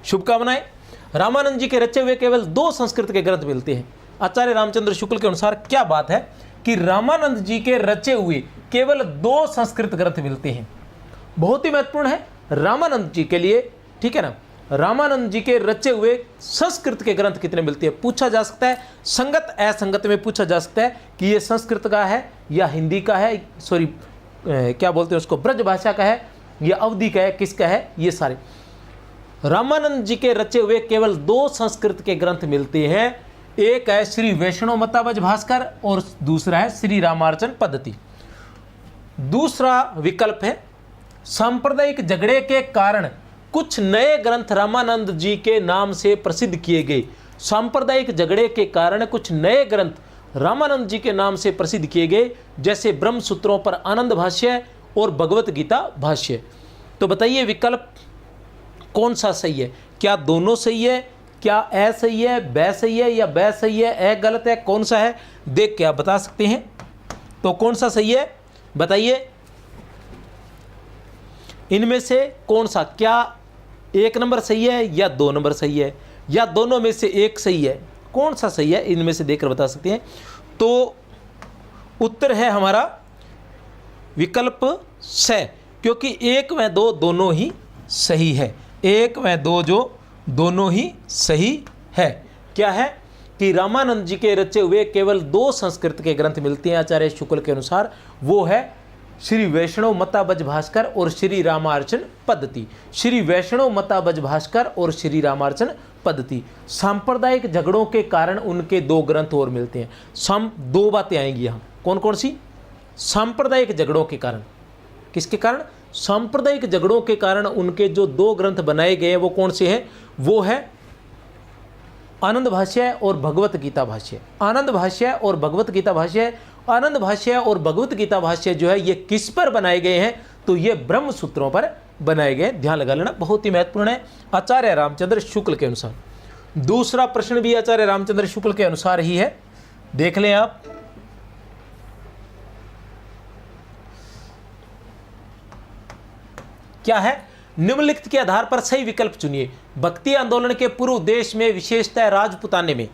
शुभकामनाएं। रामानंद जी के रचे हुए केवल 2 संस्कृत के ग्रंथ मिलते हैं। आचार्य रामचंद्र शुक्ल के अनुसार क्या बात है कि रामानंद जी के रचे हुए केवल 2 संस्कृत ग्रंथ मिलते हैं। बहुत ही महत्वपूर्ण है रामानंद जी के लिए, ठीक है ना। रामानंद जी के रचे हुए संस्कृत के ग्रंथ कितने मिलते हैं, पूछा जा सकता है। संगत असंगत में पूछा जा सकता है कि ये संस्कृत का है या हिंदी का है, सॉरी क्या बोलते हैं उसको, ब्रज भाषा का है या अवधि का है, किसका है, ये सारे। रामानंद जी के रचे हुए केवल 2 संस्कृत के ग्रंथ मिलते हैं। एक है श्री वैष्णव मताबज भास्कर और दूसरा है श्री रामार्चन पद्धति। दूसरा विकल्प है सांप्रदायिक झगड़े के कारण कुछ नए ग्रंथ रामानंद जी के नाम से प्रसिद्ध किए गए। सांप्रदायिक झगड़े के कारण कुछ नए ग्रंथ रामानंद जी के नाम से प्रसिद्ध किए गए, जैसे ब्रह्म सूत्रों पर आनंद भाष्य और भगवत गीता भाष्य। तो बताइए विकल्प कौन सा सही है? क्या दोनों सही है, क्या ए सही है, ब सही है या ब सही है, ए गलत है, कौन सा है? देख के आप बता सकते हैं। तो कौन सा सही है बताइए, इनमें से कौन सा, क्या 1 नंबर सही है या 2 नंबर सही है या दोनों में से एक सही है? कौन सा सही है इनमें से देखकर बता सकते हैं। तो उत्तर है हमारा विकल्प स, क्योंकि 1 व 2 दोनों ही सही है। 1 व 2 जो दोनों ही सही है। क्या है कि रामानंद जी के रचे हुए केवल 2 संस्कृत के ग्रंथ मिलते हैं आचार्य शुक्ल के अनुसार, वो है श्री वैष्णव मताबज भास्कर और श्री रामार्चन पद्धति। श्री वैष्णव मताबज भास्कर और श्री रामार्चन पद्धति। सांप्रदायिक झगड़ों के कारण उनके 2 ग्रंथ और मिलते हैं। 2 बातें आएंगी यहाँ, कौन कौन सी? सांप्रदायिक झगड़ों के कारण, किसके कारण? सांप्रदायिक झगड़ों के कारण उनके जो 2 ग्रंथ बनाए गए हैं वो कौन से हैं? वो है आनंद भाष्य और भगवत गीता भाष्य। आनंद भाष्य और भगवत गीता भाष्य। आनंद भाष्य और भगवत गीता भाष्य जो है ये किस पर बनाए गए हैं? तो ये ब्रह्म सूत्रों पर बनाए गए। ध्यान लगा लेना, बहुत ही महत्वपूर्ण है आचार्य रामचंद्र शुक्ल के अनुसार। दूसरा प्रश्न भी आचार्य रामचंद्र शुक्ल के अनुसार ही है, देख लें आप। क्या है? निम्नलिखित के आधार पर सही विकल्प चुनिए। भक्ति आंदोलन के पूर्व देश में विशेषतः राजपुताने में,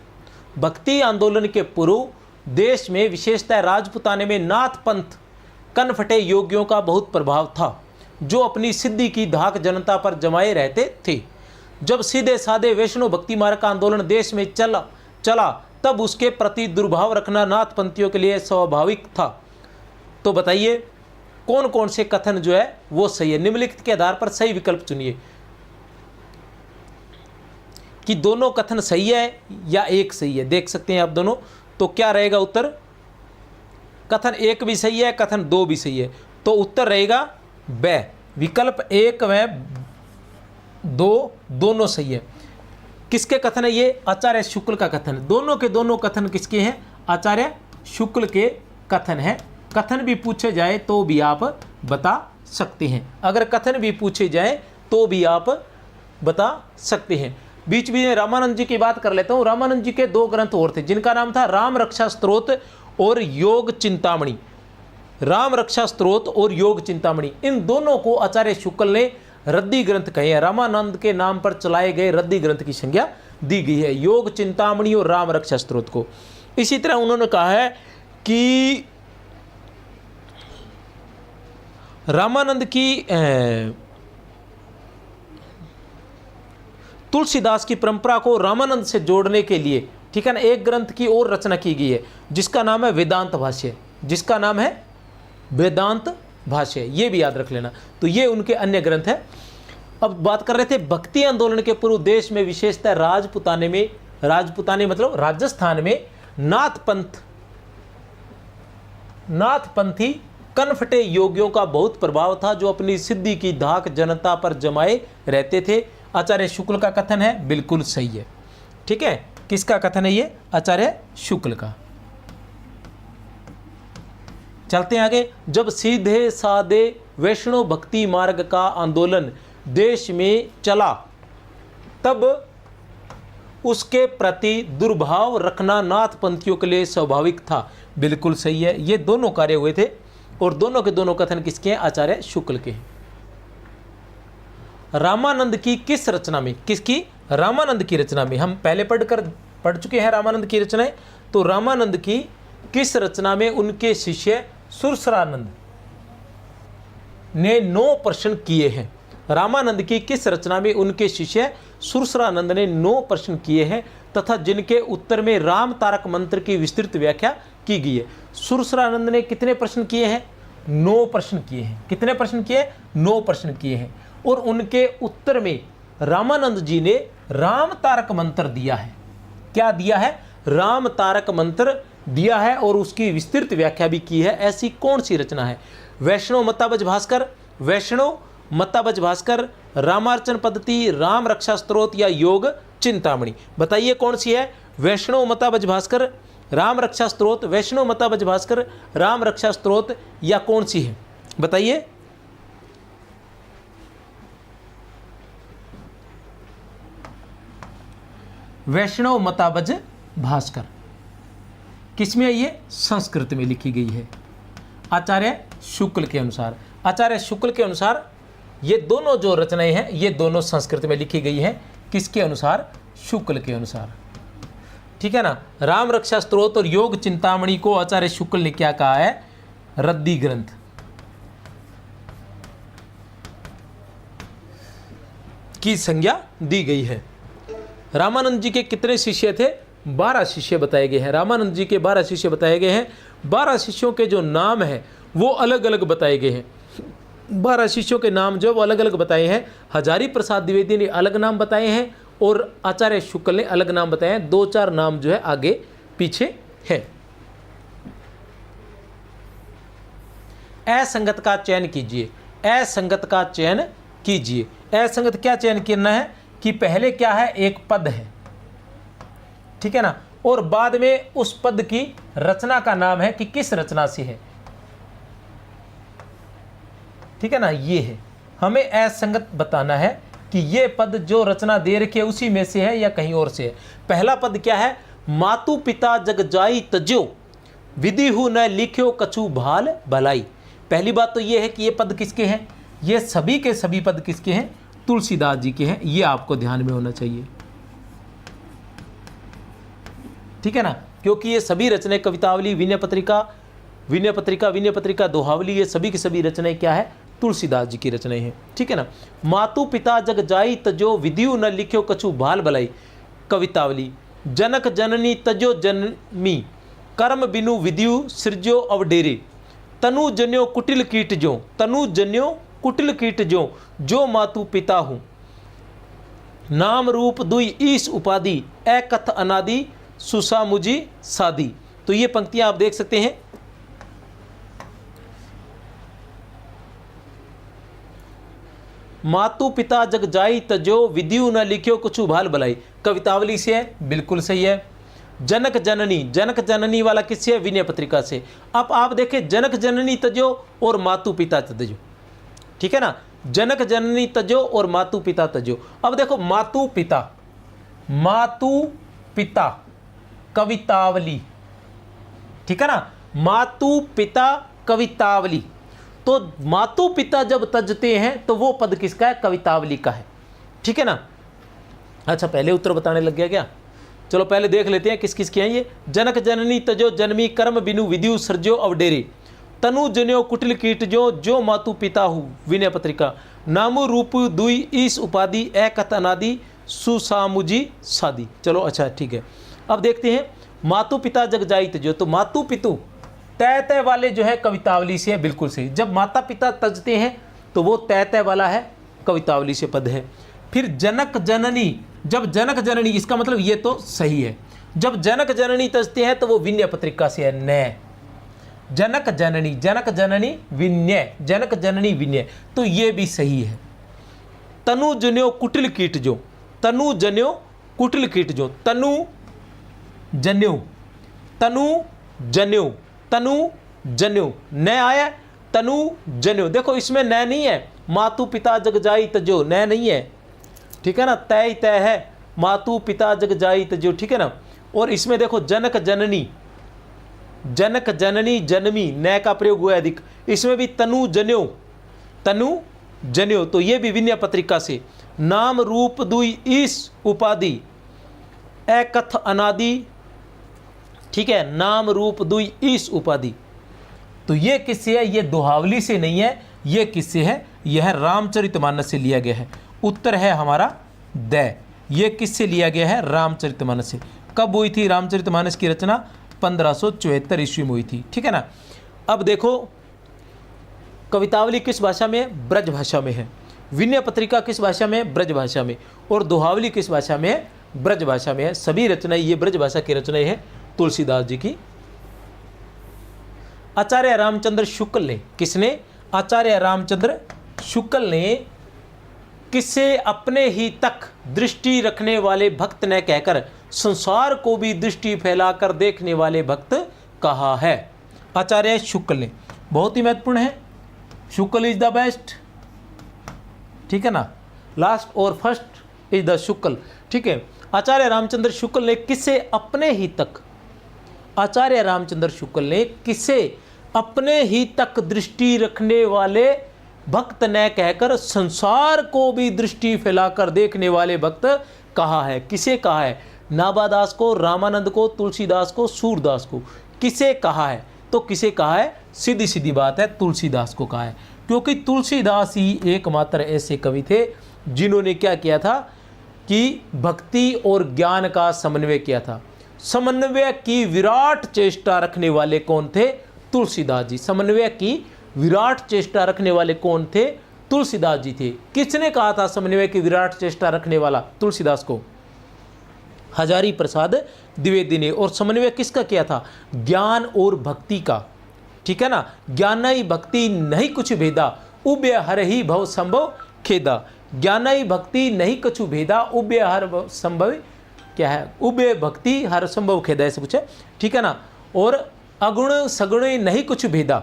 भक्ति आंदोलन के पूर्व देश में विशेषतः राजपुताने में नाथ पंथ कनफटे योगियों का बहुत प्रभाव था, जो अपनी सिद्धि की धाक जनता पर जमाए रहते थे। जब सीधे साधे वैष्णव भक्ति मार्ग का आंदोलन देश में चला तब उसके प्रति दुर्भाव रखना नाथ पंथियों के लिए स्वाभाविक था। तो बताइए कौन कौन से कथन जो है वो सही है। निम्नलिखित के आधार पर सही विकल्प चुनिए कि दोनों कथन सही है या एक सही है। देख सकते हैं आप दोनों। तो क्या रहेगा उत्तर? कथन 1 भी सही है, कथन 2 भी सही है। तो उत्तर रहेगा ब, विकल्प 1 व 2 दोनों सही है। किसके कथन है ये? आचार्य शुक्ल का कथन। दोनों के दोनों कथन किसके हैं? आचार्य शुक्ल के कथन है। कथन भी पूछे जाए तो भी आप बता सकते हैं। अगर कथन भी पूछे जाए तो भी आप बता सकते हैं। बीच बीच में रामानंद जी की बात कर लेता हूँ। रामानंद जी के 2 ग्रंथ और थे जिनका नाम था राम रक्षा स्तोत्र और योग चिंतामणि। राम रक्षा स्तोत्र और योग चिंतामणि, इन दोनों को आचार्य शुक्ल ने रद्दी ग्रंथ कहे हैं। रामानंद के नाम पर चलाए गए रद्दी ग्रंथ की संज्ञा दी गई है योग चिंतामणि और राम रक्षा स्तोत्र को। इसी तरह उन्होंने कहा है कि रामानंद की तुलसीदास की परंपरा को रामानंद से जोड़ने के लिए, ठीक है ना, एक ग्रंथ की और रचना की गई है जिसका नाम है वेदांत भाष्य। जिसका नाम है वेदांत भाष्य, ये भी याद रख लेना। तो ये उनके अन्य ग्रंथ है। अब बात कर रहे थे भक्ति आंदोलन के पूर्व देश में विशेषतः राजपुताने में, राजपुताने मतलब राजस्थान में नाथपंथी कनफटे योगियों का बहुत प्रभाव था, जो अपनी सिद्धि की धाक जनता पर जमाए रहते थे। आचार्य शुक्ल का कथन है, बिल्कुल सही है। ठीक है, किसका कथन है ये? आचार्य शुक्ल का। चलते हैं आगे। जब सीधे साधे वैष्णव भक्ति मार्ग का आंदोलन देश में चला तब उसके प्रति दुर्भाव रखना नाथपंथियों के लिए स्वाभाविक था। बिल्कुल सही है, ये दोनों कार्य हुए थे और दोनों के दोनों कथन किसके हैं? आचार्य शुक्ल के हैं। रामानंद की किस रचना में, किसकी, रामानंद की रचना में, हम पहले पढ़ चुके हैं रामानंद की रचनाएं। तो रामानंद की किस रचना में उनके शिष्य सुरसरानंद ने 9 प्रश्न किए हैं। रामानंद की किस रचना में उनके शिष्य सुरसरानंद ने 9 प्रश्न किए हैं तथा जिनके उत्तर में राम तारक मंत्र की विस्तृत व्याख्या की गई है। सुरसरानंद ने कितने प्रश्न किए हैं? 9 प्रश्न किए हैं। कितने प्रश्न किए? 9 प्रश्न किए हैं। और उनके उत्तर में रामानंद जी ने राम तारक मंत्र दिया है। क्या दिया है? राम तारक मंत्र दिया है और उसकी विस्तृत व्याख्या भी की है। ऐसी कौन सी रचना है? वैष्णव मताबज भास्कर, वैष्णव मताबज भास्कर, रामार्चन पद्धति, राम रक्षा स्तोत्र या योग चिंतामणि। बताइए कौन सी है? वैष्णव मताबज भास्कर, राम रक्षा स्तोत्र, वैष्णव मताबज भास्कर, राम रक्षा स्तोत्र या कौन सी है? बताइए। वैष्णव मताबज भास्कर किसमें है? ये संस्कृत में लिखी गई है आचार्य शुक्ल के अनुसार। आचार्य शुक्ल के अनुसार ये दोनों जो रचनाएं हैं ये दोनों संस्कृत में लिखी गई हैं। किसके अनुसार? शुक्ल के अनुसार। ठीक है ना। राम रक्षा स्तोत्र और योग चिंतामणि को आचार्य शुक्ल ने क्या कहा है? रद्दी ग्रंथ की संज्ञा दी गई है। रामानंद जी के कितने शिष्य थे? 12 शिष्य बताए गए हैं। रामानंद जी के 12 शिष्य बताए गए हैं। 12 शिष्यों के जो नाम हैं वो अलग अलग बताए गए हैं। 12 शिष्यों के नाम जो वो अलग अलग बताए हैं। हजारी प्रसाद द्विवेदी ने अलग नाम बताए हैं और आचार्य शुक्ल ने अलग नाम बताए हैं। 2-4 नाम जो है आगे पीछे है। असंगत का चयन कीजिए। असंगत का चयन कीजिए। असंगत क्या चयन करना है कि पहले क्या है? एक पद है, ठीक है ना, और बाद में उस पद की रचना का नाम है कि किस रचना से है। ठीक है ना। ये है, हमें असंगत बताना है कि ये पद जो रचना दे रखी है उसी में से है या कहीं और से है। पहला पद क्या है? मातु पिता जग जाई तजो विधि हु न लिख्यो कछु भाल भलाई। पहली बात तो ये है कि ये पद किसके हैं? ये सभी के सभी पद किसके हैं? तुलसीदास जी के हैं। ये आपको ध्यान में होना चाहिए। ठीक है ना, क्योंकि ये सभी रचनाएं कवितावली, विनय पत्रिका, दोहावली, ये सभी की सभी रचनाएं क्या है? तुलसीदास जी की रचनाएं हैं। ठीक है ना। मातु पिता जग जाई तजो विधियु न लिख्यो कछु भाल भलाई कवितावली। जनक जननी तजो जन्मी कर्म बिनु विधियु सृजो अवडेरे। तनु जन्यो कुटिल कीट जो, तनु जन्यो कुटिल कीट जो मातु पिता हूँ। नाम रूप दुई ईश उपाधि एकथ अनादि सुसा मुझी सादी। तो ये पंक्तियां आप देख सकते हैं। मातु पिता जग जाई तजो विधियु न लिख्यो कुछु भाल भलाई कवितावली से है, बिल्कुल सही है। जनक जननी वाला किससे है? विनय पत्रिका से। अब आप देखें जनक जननी तजो और मातु पिता तजो। ठीक है ना। जनक जननी तजो और मातु पिता तजो। अब देखो मातु पिता कवितावली। ठीक है ना। मातु पिता कवितावली। तो मातु पिता जब तजते हैं तो वो पद किसका है? कवितावली का है। ठीक है ना। अच्छा, पहले उत्तर बताने लग गया क्या? चलो पहले देख लेते हैं किस किस के हैं ये। जनक जननी तजो जन्मी कर्म बिनु विधियु सृजो अवडेरे। तनु जन्यो कुटिल कीट जो मातु पिता हूँ विनय पत्रिका। नामु रूप दुई ईश उपाधि एकत अनादि सुसामुजी सादी। चलो अच्छा ठीक है। अब देखते हैं मातु पिता जग जाई तजो। तो मातु पितु तय वाले जो है कवितावली से है, बिल्कुल सही। जब माता पिता तजते हैं तो वो तय वाला है, कवितावली से पद है। फिर जनक जननी, जब जनक जननी, इसका मतलब ये तो सही है। जब जनक जननी तजते हैं तो वो विनय पत्रिका से है। नय जनक जननी विनय, जनक जननी विनय, तो ये भी सही है। तनु जन्यो कुटिल कीट जो, तनु जन्यो कुटिल कीट जो, तनु जन्यो न आया, तनु जन्यो। देखो इसमें न नहीं है। मातु पिता जग जाई तजो, न नहीं है। ठीक है ना। तय है मातु पिता जग जाई तजो। ठीक है ना। और इसमें देखो जनक जननी जन्मी, न का प्रयोग हुआ है अधिक। इसमें भी तनु जन्यो, तो ये भी विनय पत्रिका से। नाम रूप दुई ईस उपाधि एकथ अनादि, ठीक है, नाम रूप दुई ईस उपाधि। तो ये किससे है? ये दोहावली से नहीं है, ये किससे है? यह रामचरितमानस से लिया गया है। उत्तर है हमारा द। ये किससे लिया गया है? रामचरितमानस से। कब हुई थी रामचरितमानस की रचना? 1574 ईस्वी में हुई थी, ठीक है ना। अब देखो कवितावली किस भाषा में है? ब्रज भाषा में है। विनय पत्रिका किस भाषा में है? ब्रज भाषा में। और दोहावली किस भाषा में है? ब्रज भाषा में है। सभी रचनाएं ये ब्रज भाषा की रचनाएं हैं तुलसीदास जी की। आचार्य रामचंद्र शुक्ल ने, किसने? आचार्य रामचंद्र शुक्ल ने किसे अपने ही तक दृष्टि रखने वाले भक्त ने कहकर संसार को भी दृष्टि फैलाकर देखने वाले भक्त कहा है। आचार्य शुक्ल ने, बहुत ही महत्वपूर्ण है। शुक्ल इज द बेस्ट, ठीक है ना। लास्ट और फर्स्ट इज द शुक्ल, ठीक है। आचार्य रामचंद्र शुक्ल ने किसे अपने ही तक, आचार्य रामचंद्र शुक्ल ने किसे अपने ही तक दृष्टि रखने वाले भक्त ने कहकर संसार को भी दृष्टि फैलाकर देखने वाले भक्त कहा है। किसे कहा है? नाभादास को, रामानंद को, तुलसीदास को, सूरदास को। किसे कहा है? तो किसे कहा है? सीधी सीधी बात है, तुलसीदास को कहा है। क्योंकि तुलसीदास ही एकमात्र ऐसे कवि थे जिन्होंने क्या किया था कि भक्ति और ज्ञान का समन्वय किया था। समन्वय की विराट चेष्टा रखने वाले कौन थे? तुलसीदास जी। समन्वय की विराट चेष्टा रखने वाले कौन थे? तुलसीदास जी थे। किसने कहा था समन्वय की विराट चेष्टा रखने वाला तुलसीदास को? हजारी प्रसाद द्विवेदी ने। और समन्वय किसका किया था? ज्ञान और भक्ति का, ठीक है ना। ज्ञानाई भक्ति नहीं कुछ भेदा, उभय हर ही भव संभव खेदा। ज्ञानाई भक्ति नहीं कछु भेदा, उभय हर संभव, क्या है? उभय भक्ति हर संभव खेदा, ऐसे कुछ है, ठीक है ना। और अगुण सगुण नहीं कुछ भेदा,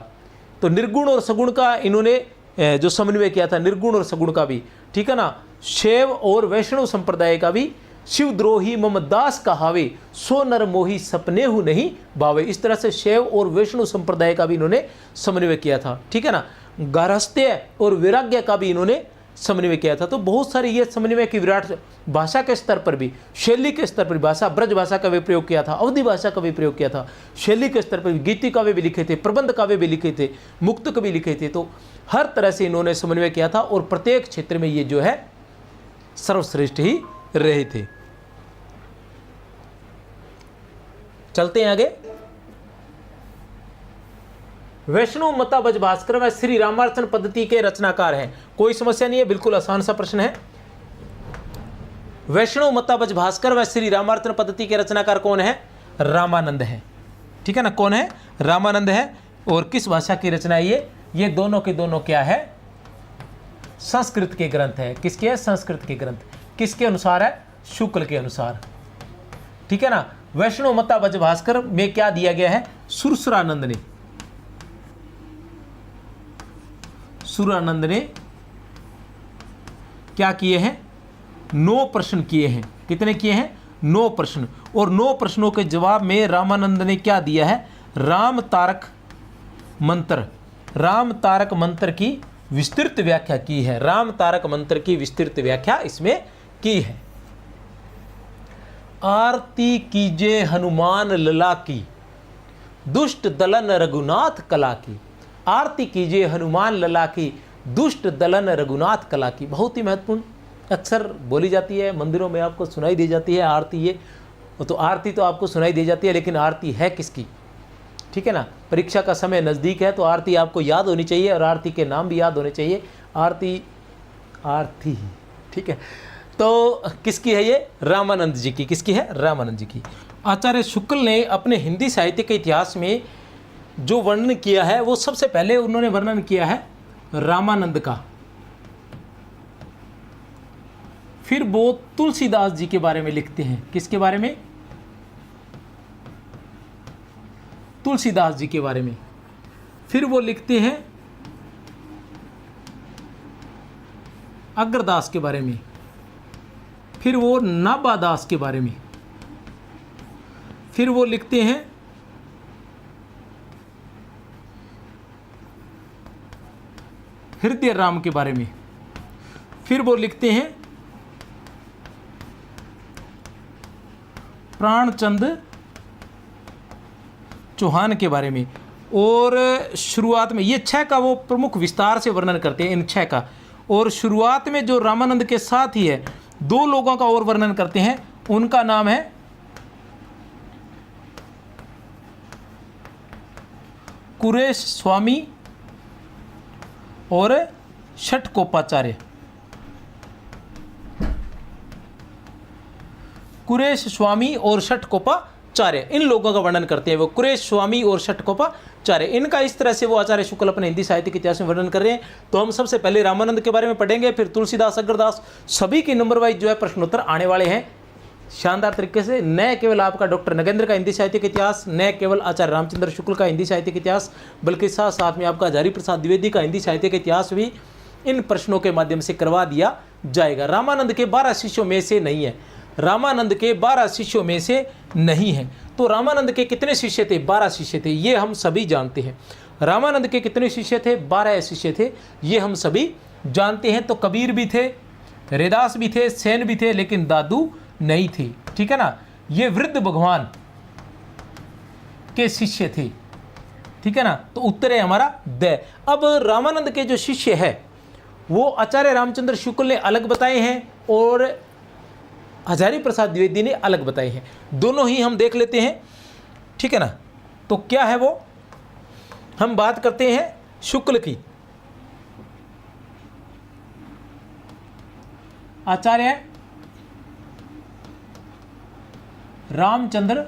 तो निर्गुण और सगुण का इन्होंने जो समन्वय किया था, निर्गुण और सगुण का भी, ठीक है ना। शैव और वैष्णव संप्रदाय का भी। शिवद्रोही मम दास कहावे, सो नर मोही सपने हु नहीं भावे। इस तरह से शैव और वैष्णव संप्रदाय का भी इन्होंने समन्वय किया था, ठीक है ना। गारहस्थ्य और वैराग्य का भी इन्होंने समन्वय किया था। तो बहुत सारे ये समन्वय की विराट, भाषा के स्तर पर भी, शैली के स्तर पर भी, भाषा ब्रज भाषा का भी प्रयोग किया था, अवधि भाषा का भी प्रयोग किया था। शैली के स्तर पर भी गीति काव्य भी लिखे थे, प्रबंध काव्य भी लिखे थे, मुक्तक भी लिखे थे। तो हर तरह से इन्होंने समन्वय किया था और प्रत्येक क्षेत्र में ये जो है सर्वश्रेष्ठ ही रहे थे। चलते हैं आगे। वैष्णव मता बज भास्कर व श्री रामार्चन पद्धति के रचनाकार हैं। कोई समस्या नहीं है, बिल्कुल आसान सा प्रश्न है। वैष्णव मता बज भास्कर व श्री रामार्चन पद्धति के रचनाकार कौन है? रामानंद है, ठीक है ना। कौन है? रामानंद है। और किस भाषा की रचना है ये दोनों के दोनों क्या है? संस्कृत के ग्रंथ है। किसके है? संस्कृत के ग्रंथ। किसके अनुसार है? शुक्ल के अनुसार, ठीक है ना। वैष्णव मता बज भास्कर में क्या दिया गया है? सुरसुरानंद ने, सुरानंद ने क्या किए हैं? 9 प्रश्न किए हैं। कितने किए हैं? 9 प्रश्न। और 9 प्रश्नों के जवाब में रामानंद ने क्या दिया है? राम तारक मंत्र, राम तारक मंत्र की विस्तृत व्याख्या की है। राम तारक मंत्र की विस्तृत व्याख्या इसमें की है। आरती कीजे हनुमान लला की, दुष्ट दलन रघुनाथ कला की। आरती कीजिए हनुमान लला की, दुष्ट दलन रघुनाथ कला की। बहुत ही महत्वपूर्ण, अक्सर बोली जाती है, मंदिरों में आपको सुनाई दी जाती है आरती। ये तो आरती तो आपको सुनाई दी जाती है, लेकिन आरती है किसकी? ठीक है ना। परीक्षा का समय नज़दीक है तो आरती आपको याद होनी चाहिए और आरती के नाम भी याद होने चाहिए। आरती, आरती, ठीक है। तो किसकी है ये? रामानंद जी की। किसकी है? रामानंद जी की। आचार्य शुक्ल ने अपने हिंदी साहित्य के इतिहास में जो वर्णन किया है वो सबसे पहले उन्होंने वर्णन किया है रामानंद का। फिर वो तुलसीदास जी के बारे में लिखते हैं। किसके बारे में? तुलसीदास जी के बारे में। फिर वो लिखते हैं अग्रदास के बारे में। फिर वो नाभादास के बारे में। फिर वो लिखते हैं हृदय राम के बारे में। फिर वो लिखते हैं प्राणचंद चौहान के बारे में। और शुरुआत में ये 6 का वो प्रमुख विस्तार से वर्णन करते हैं, इन 6 का। और शुरुआत में जो रामानंद के साथ ही है 2 लोगों का और वर्णन करते हैं, उनका नाम है कुरेश स्वामी और षटकोपाचार्य। कुरेश स्वामी और षटकोपाचार्य, इन लोगों का वर्णन करते हैं वो, कुरेश स्वामी और षटकोपाचार्य। इनका इस तरह से वो आचार्य शुक्ल अपने हिंदी साहित्य के इतिहास में वर्णन कर रहे हैं। तो हम सबसे पहले रामानंद के बारे में पढ़ेंगे, फिर तुलसीदास, अग्रदास, सभी के नंबर वाइज जो है प्रश्नोत्तर आने वाले हैं शानदार तरीके से। न केवल आपका डॉक्टर नगेंद्र का हिंदी साहित्य का इतिहास, न केवल आचार्य रामचंद्र शुक्ल का हिंदी साहित्य का इतिहास, बल्कि साथ साथ में आपका हजारी प्रसाद द्विवेदी का हिंदी साहित्य का इतिहास भी इन प्रश्नों के माध्यम से करवा दिया जाएगा। रामानंद के 12 शिष्यों में से नहीं है, रामानंद के 12 शिष्यों में से नहीं है। तो रामानंद के कितने शिष्य थे? 12 शिष्य थे, ये हम सभी जानते हैं। रामानंद के कितने शिष्य थे? 12 शिष्य थे, ये हम सभी जानते हैं। तो कबीर भी थे, रैदास भी थे, सेन भी थे, लेकिन दादू नहीं थे। ठीक है ना, ये वृद्ध भगवान के शिष्य थे। ठीक है ना, तो उत्तर है हमारा द। अब रामानंद के जो शिष्य है वो आचार्य रामचंद्र शुक्ल ने अलग बताए हैं और हजारी प्रसाद द्विवेदी ने अलग बताए हैं। दोनों ही हम देख लेते हैं। ठीक है ना, तो क्या है वो, हम बात करते हैं शुक्ल की। आचार्य रामचंद्र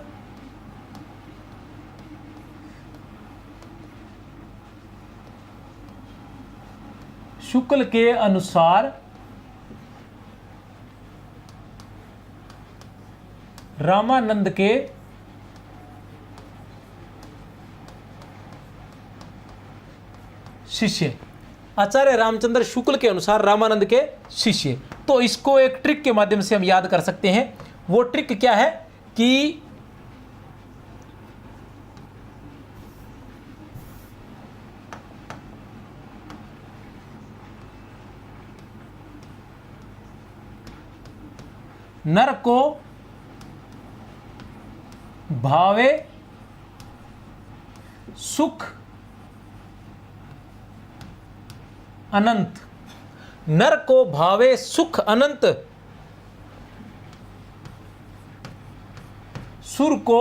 शुक्ल के अनुसार रामानंद के शिष्य, आचार्य रामचंद्र शुक्ल के अनुसार रामानंद के शिष्य। तो इसको एक ट्रिक के माध्यम से हम याद कर सकते हैं। वो ट्रिक क्या है कि नर को भावे सुख अनंत, नर को भावे सुख अनंत, सुर को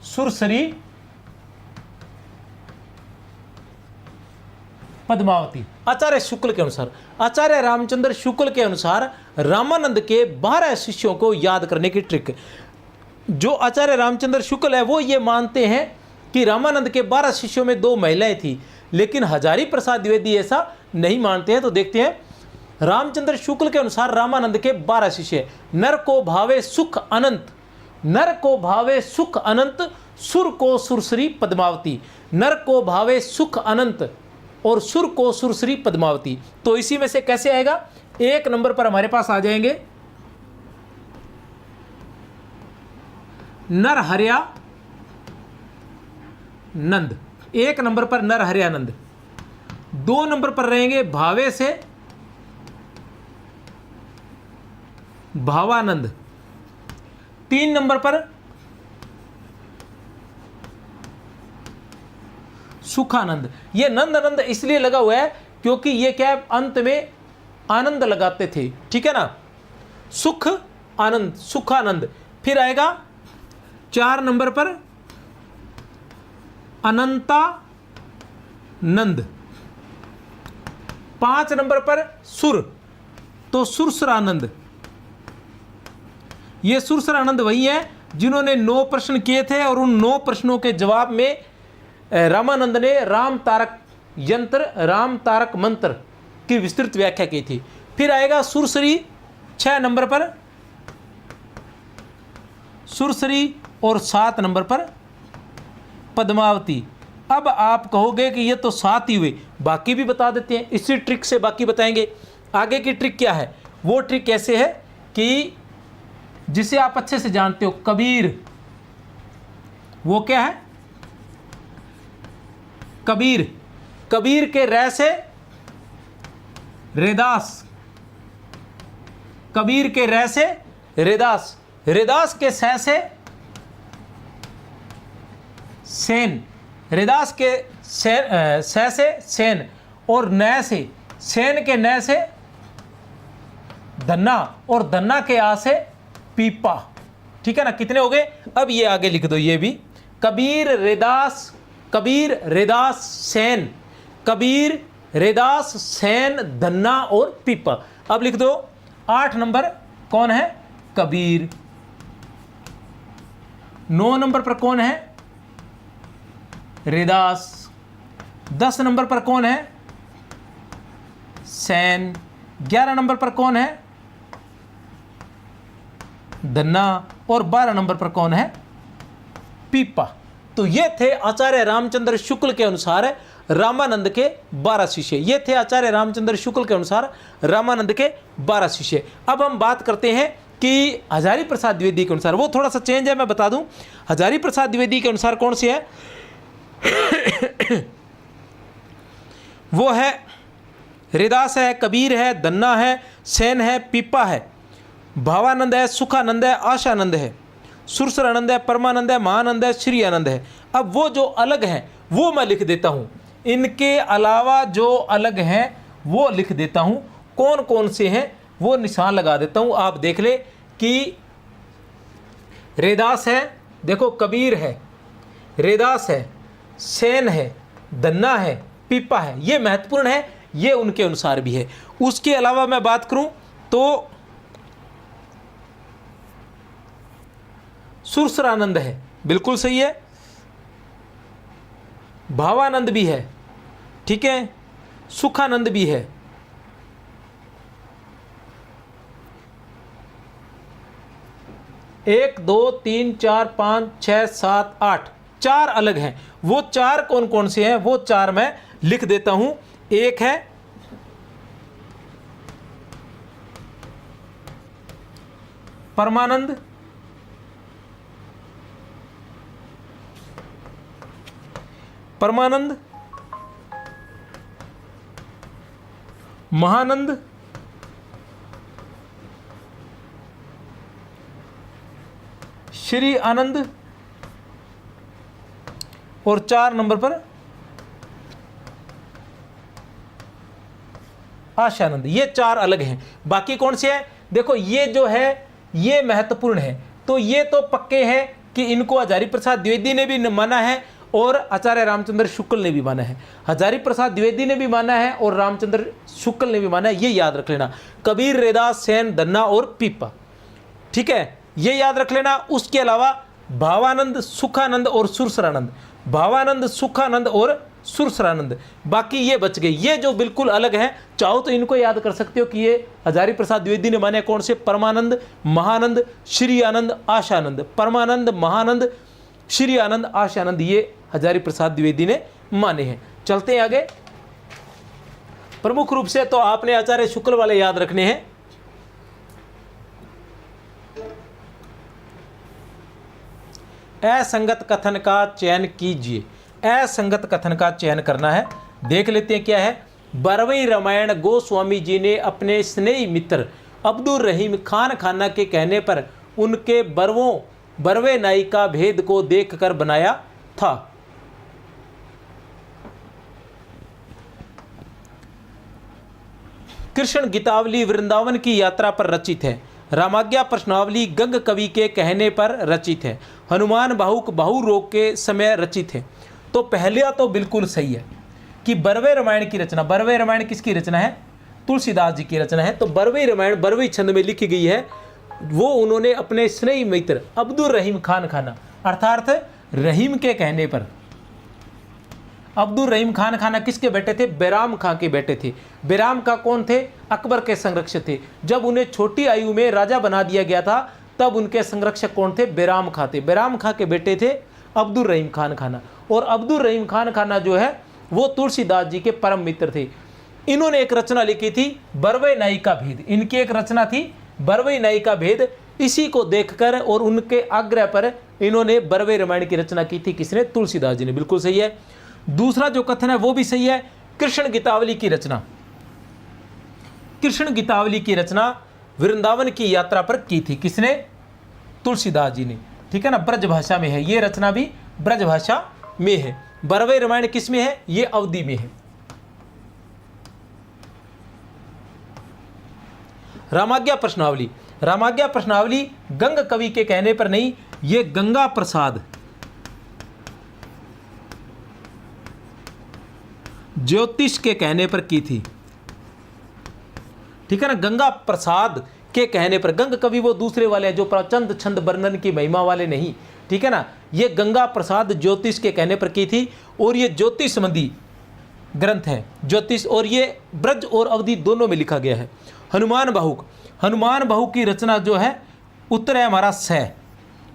सुरसरी पद्मावती। आचार्य शुक्ल के अनुसार, आचार्य रामचंद्र शुक्ल के अनुसार रामानंद के 12 शिष्यों को याद करने की ट्रिक। जो आचार्य रामचंद्र शुक्ल है वो ये मानते हैं कि रामानंद के 12 शिष्यों में 2 महिलाएं थी, लेकिन हजारी प्रसाद द्विवेदी ऐसा नहीं मानते हैं। तो देखते हैं, रामचंद्र शुक्ल के अनुसार रामानंद के 12 शिष्य, नर को भावे सुख अनंत, नर को भावे सुख अनंत, सुर को सुरसरी पद्मावती, नर को भावे सुख अनंत और सुर को सुरसरी पद्मावती। तो इसी में से कैसे आएगा? 1 नंबर पर हमारे पास आ जाएंगे नर हरिया नंद, 1 नंबर पर नर हरियानंद। 2 नंबर पर रहेंगे भावे से भावानंद। 3 नंबर पर सुखानंद। ये नंद आनंद इसलिए लगा हुआ है क्योंकि ये क्या है, अंत में आनंद लगाते थे। ठीक है ना, सुख आनंद, सुखानंद। फिर आएगा 4 नंबर पर अनंता नंद। 5 नंबर पर सुर, तो सुरसरानंद। ये सुरसरानंद वही है जिन्होंने 9 प्रश्न किए थे और उन 9 प्रश्नों के जवाब में रामानंद ने राम तारक यंत्र, राम तारक मंत्र की विस्तृत व्याख्या की थी। फिर आएगा सुरसरी 6 नंबर पर सुरसरी और 7 नंबर पर पद्मावती। अब आप कहोगे कि ये तो 7 ही हुए, बाकी भी बता देते हैं। इसी ट्रिक से बाकी बताएंगे। आगे की ट्रिक क्या है? वो ट्रिक कैसे है कि जिसे आप अच्छे से जानते हो, कबीर। वो क्या है? कबीर। कबीर के रै से रेदास, कबीर के रै से रेदास, रेदास के सै से सेन, रेदास के सै से सेन, और नै से, सेन के नै से धन्ना, और धन्ना के आ से पीपा। ठीक है ना, कितने हो गए? अब ये आगे लिख दो, ये भी कबीर रेदास, कबीर रेदास सेन, कबीर रेदास सेन धन्ना और पीपा। अब लिख दो 8 नंबर कौन है? कबीर। 9 नंबर पर कौन है? रेदास। 10 नंबर पर कौन है? सेन। 11 नंबर पर कौन है? धन्ना। और 12 नंबर पर कौन है? पीपा। तो ये थे आचार्य रामचंद्र शुक्ल के अनुसार रामानंद के 12 शिष्य। ये थे आचार्य रामचंद्र शुक्ल के अनुसार रामानंद के 12 शिष्य। अब हम बात करते हैं कि हजारी प्रसाद द्विवेदी के अनुसार, वो थोड़ा सा चेंज है, मैं बता दूं। हजारी प्रसाद द्विवेदी के अनुसार कौन सी है? वो है रेदास है, कबीर है, धन्ना है, सेन है, पीपा है, भावानंद है, सुखानंद है, आशानंद है, सुरसरानंद है, परमानंद है, महानंद है, श्री आनंद है। अब वो जो अलग हैं वो मैं लिख देता हूँ, इनके अलावा जो अलग हैं वो लिख देता हूँ। कौन कौन से हैं वो निशान लगा देता हूँ, आप देख ले कि रेदास है, देखो कबीर है, रेदास है, सेन है, धन्ना है, पीपा है, ये महत्वपूर्ण है, ये उनके अनुसार भी है। उसके अलावा मैं बात करूं तो सुरसरानंद है, बिल्कुल सही है, भावानंद भी है, ठीक है, सुखानंद भी है, 1 2 3 4 5 6 7 8 4 अलग हैं। वो 4 कौन कौन से हैं वो 4 मैं लिख देता हूं। एक है परमानंद, परमानंद, महानंद, श्री आनंद, और 4 नंबर पर आशानंद। ये 4 अलग हैं। बाकी कौन से हैं? देखो ये जो है ये महत्वपूर्ण है, तो ये तो पक्के हैं कि इनको हजारी प्रसाद द्विवेदी ने भी माना है और आचार्य रामचंद्र शुक्ल ने भी माना है। हजारी प्रसाद द्विवेदी ने भी माना है और रामचंद्र शुक्ल ने भी माना है, ये याद रख लेना। कबीर, रेदास, सेन, धन्ना और पीपा, ठीक है, ये याद रख लेना। उसके अलावा भावानंद, सुखानंद और सुरसरानंद, भावानंद, सुखानंद और सुरसरानंद, बाकी ये बच गए। ये जो बिल्कुल अलग हैं, चाहो तो इनको याद कर सकते हो कि ये हजारी प्रसाद द्विवेदी ने माने कौन से? परमानंद, महानंद, श्री आनंद, आशानंद। परमानंद, महानंद, श्री आनंद, आशानंद, ये हजारी प्रसाद द्विवेदी ने माने हैं। चलते हैं आगे। प्रमुख रूप से तो आपने आचार्य शुक्ल वाले याद रखने हैं। असंगत कथन का चयन कीजिए। असंगत कथन का चयन करना है। देख लेते हैं क्या है। बरवई रामायण गोस्वामी जी ने अपने स्नेही मित्र अब्दुल रहीम खान खाना के कहने पर उनके बरवे नाई का भेद को देखकर बनाया था। कृष्ण गीतावली वृंदावन की यात्रा पर रचित है। रामाज्ञा प्रश्नावली गंग कवि के कहने पर रचित है। हनुमान बाहुक बाहु रोग के समय रचित है। तो पहले तो बिल्कुल सही है कि बरवे रामायण की रचना, बरवे रामायण किसकी रचना है? तुलसीदास जी की रचना है। तो बरवे रामायण बरवे छंद में लिखी गई है, वो उन्होंने अपने स्नेही मित्र अब्दुल रहीम खान खाना, अर्थात रहीम के कहने पर। अब्दुल रहीम खान खाना किसके बेटे थे? बैराम खां के बेटे थे। बैराम खां कौन थे? अकबर के संरक्षक थे। जब उन्हें छोटी आयु में राजा बना दिया गया था तब उनके संरक्षक कौन थे? बैराम खां थे। बैराम खां के बेटे थे अब्दुल रहीम खान खाना। और अब्दुल रहीम खान खाना जो है वो तुलसीदास जी के परम मित्र थे। इन्होंने एक रचना लिखी थी बरवे नाई का भेद। इनकी एक रचना थी बरवे नाई का भेद। इसी को देखकर और उनके आग्रह पर इन्होंने बरवे रामायण की रचना की थी। किसने? तुलसीदास जी ने। बिल्कुल सही है। दूसरा जो कथन है वो भी सही है। कृष्ण गीतावली की रचना, कृष्ण गीतावली की रचना वृंदावन की यात्रा पर की थी। किसने? तुलसीदास जी ने। ठीक है ना, ब्रज भाषा में है, ये रचना भी ब्रज भाषा में है। बरवे रामायण किस में है? ये अवधि में है। रामाज्ञा प्रश्नावली, रामाज्ञा प्रश्नावली गंग कवि के कहने पर नहीं, ये गंगा प्रसाद ज्योतिष के कहने पर की थी। ठीक है ना, गंगा प्रसाद के कहने पर। गंग कवि वो दूसरे वाले हैं जो प्रचंड छंद वर्णन की महिमा वाले नहीं। ठीक है ना, ये गंगा प्रसाद ज्योतिष के कहने पर की थी। और ये ज्योतिष संबंधी ग्रंथ है, ज्योतिष, और ये ब्रज और अवधि दोनों में लिखा गया है। हनुमान बाहुक, हनुमान बाहु की रचना जो है, उत्तर है हमारा स।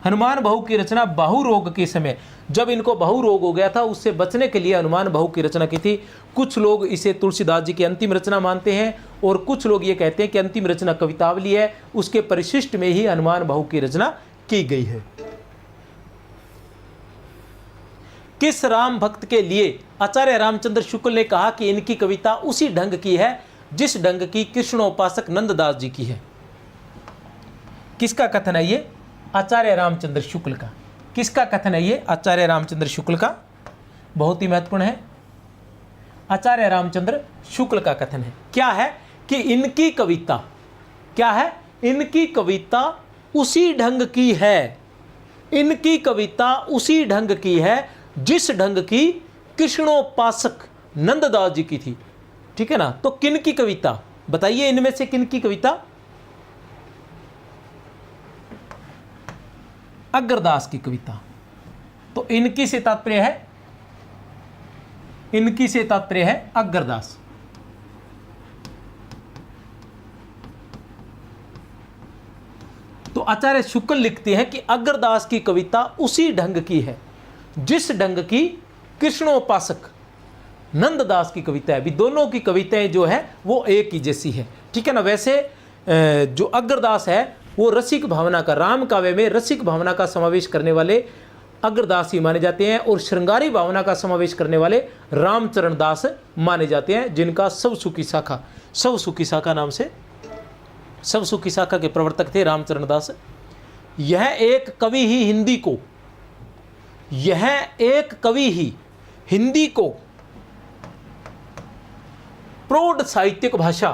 हनुमान बाहु की रचना बाहु रोग के समय, जब इनको बाहु रोग हो गया था, उससे बचने के लिए हनुमान बाहु की रचना की थी। कुछ लोग इसे तुलसीदास जी की अंतिम रचना मानते हैं और कुछ लोग ये कहते हैं कि अंतिम रचना कवितावली है, उसके परिशिष्ट में ही हनुमान बाहु की रचना की गई है। किस राम भक्त के लिए आचार्य रामचंद्र शुक्ल ने कहा कि इनकी कविता उसी ढंग की है जिस ढंग की कृष्णोपासक नंददास जी की है? किसका कथन है ये? आचार्य रामचंद्र शुक्ल का। किसका कथन है ये? आचार्य रामचंद्र शुक्ल का। बहुत ही महत्वपूर्ण है, आचार्य रामचंद्र शुक्ल का कथन है। क्या है कि इनकी कविता, क्या है? इनकी कविता उसी ढंग की है, इनकी कविता उसी ढंग की है जिस ढंग की कृष्णोपासक नंददास जी की थी। ठीक है ना, तो किन की कविता बताइए, इनमें से किन की कविता? अग्रदास की कविता। तो इनकी से तात्पर्य है, इनकी से तात्पर्य है अग्रदास। तो आचार्य शुक्ल लिखते हैं कि अग्रदास की कविता उसी ढंग की है जिस ढंग की कृष्णोपासक नंददास की कविता है। भी दोनों की कविताएं जो है वो एक ही जैसी है। ठीक है ना, वैसे जो अग्रदास है वो रसिक भावना का, राम काव्य में रसिक भावना का समावेश करने वाले अग्रदास ही माने जाते हैं और श्रृंगारी भावना का समावेश करने वाले रामचरण दास माने जाते हैं, जिनका सब सुखी शाखा, सब सुखी शाखा नाम से, सब सुखी शाखा के प्रवर्तक थे रामचरण दास। यह एक कवि ही हिंदी को, यह एक कवि ही हिंदी को प्रौढ़ साहित्यिक भाषा,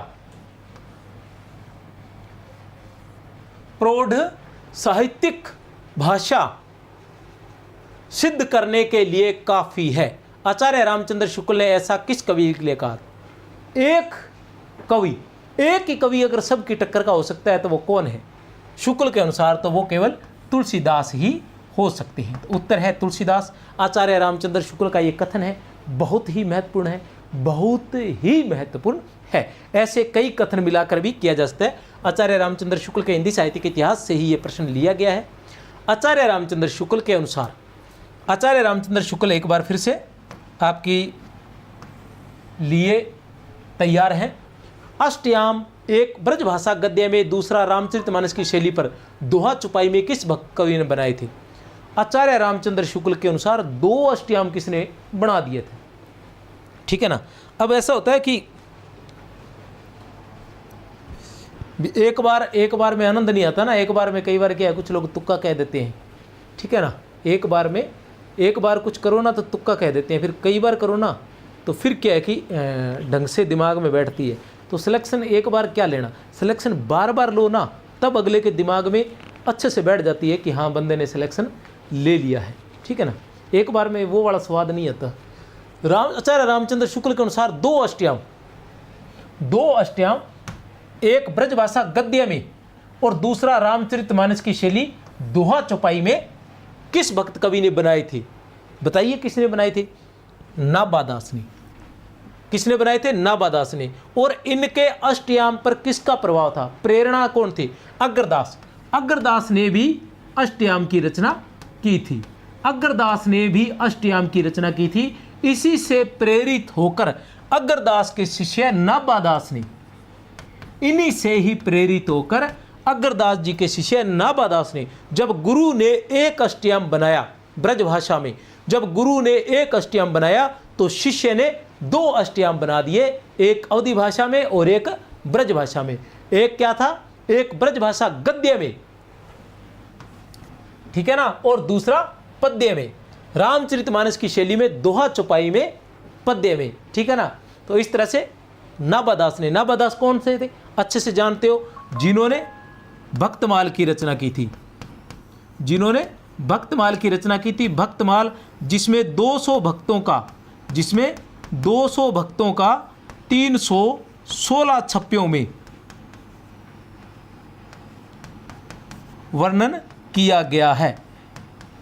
प्रौढ़ साहित्यिक भाषा सिद्ध करने के लिए काफी है। आचार्य रामचंद्र शुक्ल ने ऐसा किस कवि के लिए कहा? एक कवि, एक ही कवि अगर सबकी टक्कर का हो सकता है तो वो कौन है? शुक्ल के अनुसार तो वो केवल तुलसीदास ही हो सकते हैं। तो उत्तर है तुलसीदास। आचार्य रामचंद्र शुक्ल का ये कथन है, बहुत ही महत्वपूर्ण है, बहुत ही महत्वपूर्ण है। ऐसे कई कथन मिलाकर भी किया जा सकता है। आचार्य रामचंद्र शुक्ल के हिंदी साहित्य के इतिहास से ही ये प्रश्न लिया गया है। आचार्य रामचंद्र शुक्ल के अनुसार, आचार्य रामचंद्र शुक्ल एक बार फिर से आपकी लिए तैयार हैं। अष्टयाम एक ब्रजभाषा गद्य में, दूसरा रामचरितमानस की शैली पर दोहा चुपाई में किस भक्त कवि ने बनाए थे? आचार्य रामचंद्र शुक्ल के अनुसार 2 अष्टयाम किसने बना दिए थे? ठीक है ना। अब ऐसा होता है कि एक बार में आनंद नहीं आता ना, एक बार में कई बार क्या है, कुछ लोग तुक्का कह देते हैं। ठीक है ना, एक बार कुछ करो ना तो तुक्का कह देते हैं, फिर कई बार करो ना तो फिर क्या है कि ढंग से दिमाग में बैठती है। तो सिलेक्शन एक बार क्या लेना, सिलेक्शन बार बार लो ना, तब अगले के दिमाग में अच्छे से बैठ जाती है कि हाँ बंदे ने सिलेक्शन ले लिया है। ठीक है ना, एक बार में वो वाला स्वाद नहीं आता। आचार्य रामचंद्र शुक्ल के अनुसार 2 अष्टयाम, एक ब्रजभाषा गद्य में और दूसरा रामचरितमानस की शैली दोहा चौपाई में किस भक्त कवि ने बनाए थे? बताइए किसने बनाए थे? नाबादास ने। किसने बनाए थे? नाबादास ने। और इनके अष्टयाम पर किसका प्रभाव था? प्रेरणा कौन थी? अग्रदास। अग्रदास ने भी अष्टयाम की रचना की थी। अग्रदास ने भी अष्टयाम की रचना की थी। इसी से प्रेरित होकर अग्रदास के शिष्य नाबादास ने, इन्हीं से ही प्रेरित होकर अग्रदास जी के शिष्य नाबादास ने, जब गुरु ने एक अष्टयाम बनाया ब्रजभाषा में, जब गुरु ने एक अष्टयाम बनाया तो शिष्य ने दो अष्टयाम बना दिए, एक अवधी भाषा में और एक ब्रज भाषा में। एक क्या था, एक ब्रज भाषा गद्य में, ठीक है ना, और दूसरा पद्य में, रामचरितमानस की शैली में दोहा चौपाई में पद्य में, ठीक है ना। तो इस तरह से नाभादास ने, नाभादास कौन से थे, अच्छे से जानते हो, जिन्होंने भक्तमाल की रचना की थी, जिन्होंने भक्तमाल की रचना की थी। भक्तमाल जिसमें 200 भक्तों का, जिसमें 200 भक्तों का 316 छप्पियों में वर्णन किया गया है।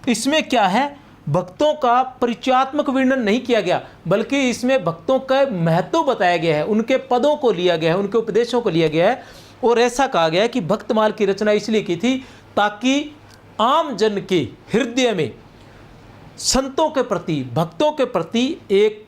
इसमें क्या है, भक्तों का परिचयात्मक वर्णन नहीं किया गया, बल्कि इसमें भक्तों का महत्व बताया गया है, उनके पदों को लिया गया है, उनके उपदेशों को लिया गया है। और ऐसा कहा गया है कि भक्तमाल की रचना इसलिए की थी ताकि आम जन के हृदय में संतों के प्रति, भक्तों के प्रति एक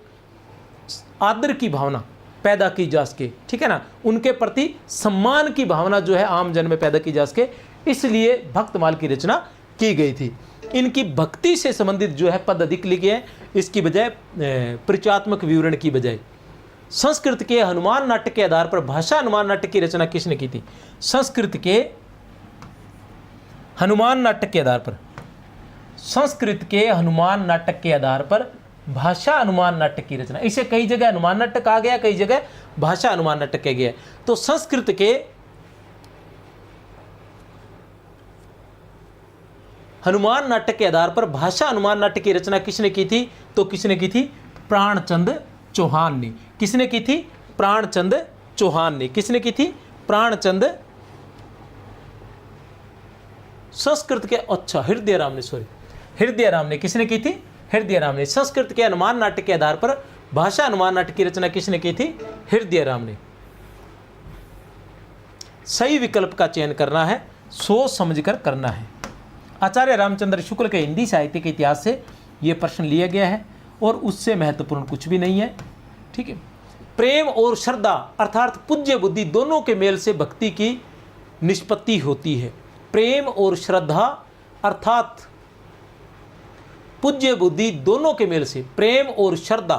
आदर की भावना पैदा की जा सके, ठीक है ना, उनके प्रति सम्मान की भावना जो है आम जन में पैदा की जा सके, इसलिए भक्तमाल की रचना की गई थी। इनकी भक्ति से संबंधित जो है पद अधिक लिखे हैं, इसकी बजाय परिचयात्मक विवरण की बजाय। संस्कृत के हनुमान नाटक के आधार पर भाषा हनुमान नाटक की रचना किसने की थी, संस्कृत के हनुमान नाटक के आधार पर, संस्कृत के हनुमान नाटक के आधार पर भाषा हनुमान नाटक की रचना। इसे कई जगह हनुमान नाटक कहा गया, कई जगह भाषा हनुमान नाटक कहा गया। तो संस्कृत के हनुमान नाटक के आधार पर भाषा हनुमान नाटक की रचना किसने की थी, तो किसने की थी, प्राणचंद चौहान ने। किसने की थी, प्राणचंद चौहान ने। किसने की थी, प्राणचंद, संस्कृत के, अच्छा हृदय राम ने, सॉरी हृदय राम ने। किसने की थी, हृदय राम ने। संस्कृत के हनुमान नाटक के आधार पर भाषा हनुमान नाटक की रचना किसने की थी, हृदय राम ने। सही विकल्प का चयन करना है, सोच समझकर करना है। आचार्य रामचंद्र शुक्ल के हिंदी साहित्य के इतिहास से यह प्रश्न लिया गया है और उससे महत्वपूर्ण कुछ भी नहीं है, ठीक है। प्रेम और श्रद्धा अर्थात पूज्य बुद्धि दोनों के मेल से भक्ति की निष्पत्ति होती है। प्रेम और श्रद्धा अर्थात पूज्य बुद्धि दोनों के मेल से, प्रेम और श्रद्धा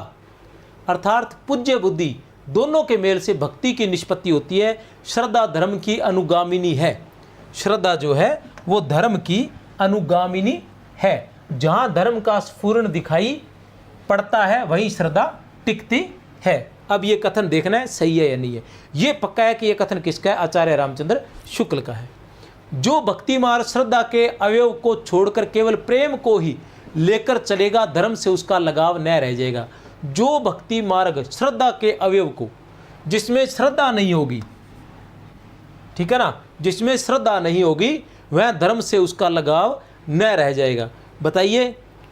अर्थात पूज्य बुद्धि दोनों के मेल से भक्ति की निष्पत्ति होती है। श्रद्धा धर्म की अनुगामिनी है। श्रद्धा जो है वो धर्म की अनुगामिनी है। जहाँ धर्म का स्फुरण दिखाई पड़ता है वहीं श्रद्धा टिकती है। अब ये कथन देखना है सही है या नहीं है। ये पक्का है कि ये कथन किसका है, आचार्य रामचंद्र शुक्ल का है। जो भक्ति मार्ग श्रद्धा के अवयव को छोड़कर केवल प्रेम को ही लेकर चलेगा, धर्म से उसका लगाव न रह जाएगा। जो भक्ति मार्ग श्रद्धा के अवयव को, जिसमें श्रद्धा नहीं होगी, ठीक है ना, जिसमें श्रद्धा नहीं होगी वह धर्म से उसका लगाव न रह जाएगा। बताइए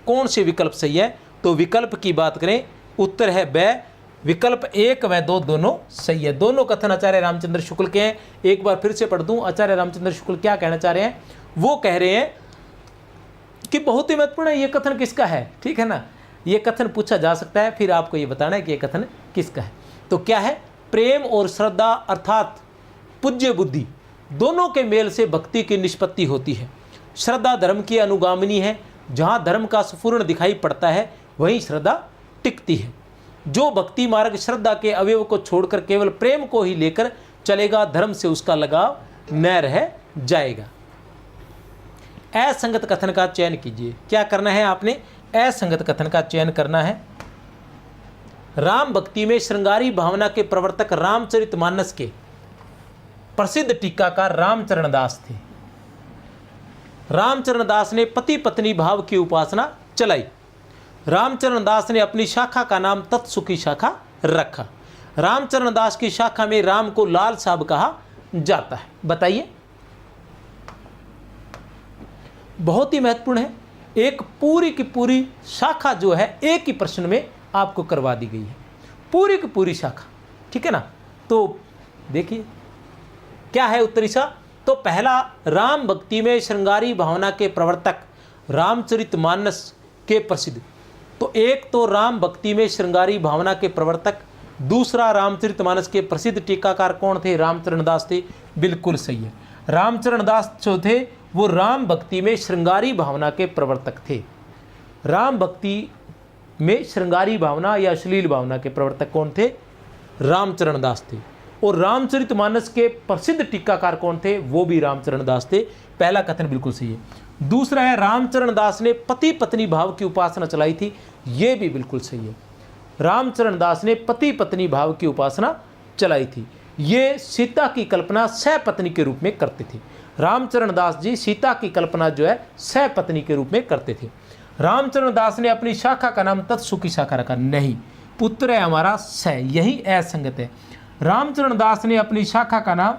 कौन से विकल्प सही है। तो विकल्प की बात करें, उत्तर है ब, विकल्प 1 व 2 दोनों सही है। दोनों कथन आचार्य रामचंद्र शुक्ल के हैं। एक बार फिर से पढ़ दूं, आचार्य रामचंद्र शुक्ल क्या कहना चाह रहे हैं। वो कह रहे हैं कि बहुत ही महत्वपूर्ण है ये कथन किसका है, ठीक है ना। ये कथन पूछा जा सकता है, फिर आपको ये बताना है कि ये कथन किसका है। तो क्या है, प्रेम और श्रद्धा अर्थात पूज्य बुद्धि दोनों के मेल से भक्ति की निष्पत्ति होती है। श्रद्धा धर्म की अनुगामिनी है। जहाँ धर्म का स्फुरण दिखाई पड़ता है वहीं श्रद्धा टिकती है। जो भक्ति मार्ग श्रद्धा के अवयव को छोड़कर केवल प्रेम को ही लेकर चलेगा, धर्म से उसका लगाव न रह जाएगा। असंगत कथन का चयन कीजिए। क्या करना है आपने, असंगत कथन का चयन करना है। राम भक्ति में श्रृंगारी भावना के प्रवर्तक रामचरितमानस के प्रसिद्ध टीकाकार रामचरण दास थे। रामचरण दास ने पति पत्नी भाव की उपासना चलाई। रामचरण दास ने अपनी शाखा का नाम तत्सुखी शाखा रखा। रामचरण दास की शाखा में राम को लाल साहब कहा जाता है। बताइए, बहुत ही महत्वपूर्ण है। एक पूरी की पूरी शाखा जो है एक ही प्रश्न में आपको करवा दी गई है, पूरी की पूरी शाखा, ठीक है ना। तो देखिए क्या है उत्तरीसा। तो पहला, राम भक्ति में श्रृंगारी भावना के प्रवर्तक रामचरितमानस के प्रसिद्ध। तो एक तो राम भक्ति में श्रृंगारी भावना के प्रवर्तक, दूसरा रामचरितमानस के प्रसिद्ध टीकाकार कौन थे, रामचरण दास थे। बिल्कुल सही है। रामचरण दास जो थे वो राम भक्ति में श्रृंगारी भावना के प्रवर्तक थे। राम भक्ति में श्रृंगारी भावना या अश्लील भावना के प्रवर्तक कौन थे? रामचरण दास थे। और रामचरितमानस के प्रसिद्ध टीकाकार कौन थे? वो भी रामचरण दास थे। पहला कथन बिल्कुल सही है। दूसरा है रामचरण दास ने पति पत्नी भाव की उपासना चलाई थी, ये भी बिल्कुल सही है। रामचरण दास ने पति पत्नी भाव की उपासना चलाई थी। ये सीता की कल्पना सहपत्नी के रूप में करते थे। रामचरण दास जी सीता की कल्पना जो है सहपत्नी के रूप में करते थे। रामचरण दास ने अपनी शाखा का नाम तत्सुखी शाखा रखा, नहीं, उत्तर है हमारा स, यही असंगत है। रामचरण दास ने अपनी शाखा का नाम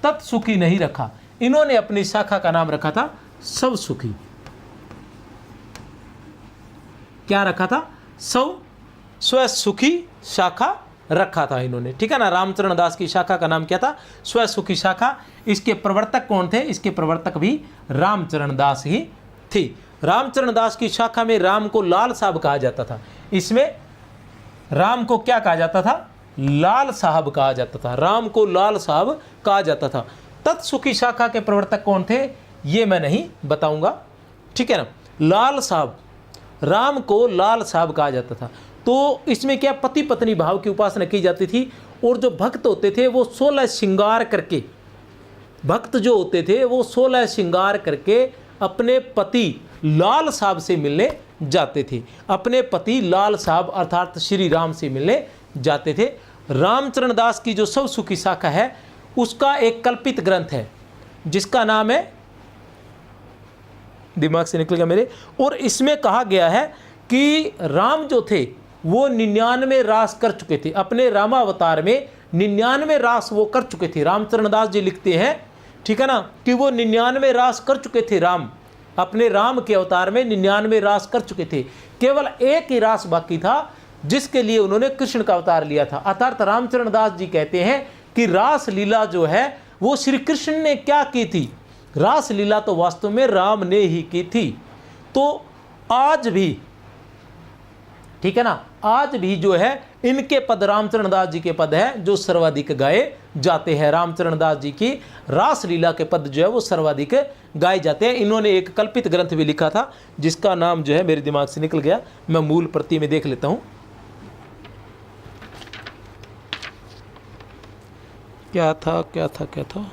तत्सुखी नहीं रखा, इन्होंने अपनी शाखा का नाम रखा था सब सुखी। क्या रखा था? स्वसुखी शाखा रखा था इन्होंने, ठीक है ना। रामचरण दास की शाखा का नाम क्या था? स्वसुखी शाखा। इसके प्रवर्तक कौन थे? इसके प्रवर्तक भी रामचरण दास ही थे। रामचरण दास की शाखा में राम को लाल साहब कहा जाता था। इसमें राम को क्या कहा जाता था? लाल साहब कहा जाता था। राम को लाल साहब कहा जाता था। तत्सुखी शाखा के प्रवर्तक कौन थे? ये मैं नहीं बताऊंगा, ठीक है ना। लाल साहब, राम को लाल साहब कहा जाता था। तो इसमें क्या पति पत्नी भाव की उपासना की जाती थी। और जो भक्त होते थे वो 16 श्रृंगार करके, भक्त जो होते थे वो 16 श्रृंगार करके अपने पति लाल साहब से मिलने जाते थे। अपने पति लाल साहब अर्थात श्री राम से मिलने जाते थे। रामचरण दास की जो सब सुखी शाखा है उसका एक कल्पित ग्रंथ है जिसका नाम है, दिमाग से निकल गया मेरे, और इसमें कहा गया है कि राम जो थे वो 99 रास कर चुके थे। अपने रामावतार में 99 रास वो कर चुके थे। रामचरण दास जी लिखते हैं, ठीक है ना, कि वो 99 रास कर चुके थे। राम अपने राम के अवतार में 99 रास कर चुके थे। केवल एक ही रास बाकी था जिसके लिए उन्होंने कृष्ण का अवतार लिया था। अर्थात रामचरण दास जी कहते हैं कि रास लीला जो है वो श्री कृष्ण ने क्या की थी? रास लीला तो वास्तव में राम ने ही की थी। तो आज भी, ठीक है ना, आज भी जो है इनके पद रामचरण दास जी के पद है जो सर्वाधिक गाए जाते हैं। रामचरण दास जी की रास लीला के पद जो है वो सर्वाधिक गाए जाते हैं। इन्होंने एक कल्पित ग्रंथ भी लिखा था जिसका नाम जो है मेरे दिमाग से निकल गया, मैं मूल प्रति में देख लेता हूं। क्या था क्या था क्या था?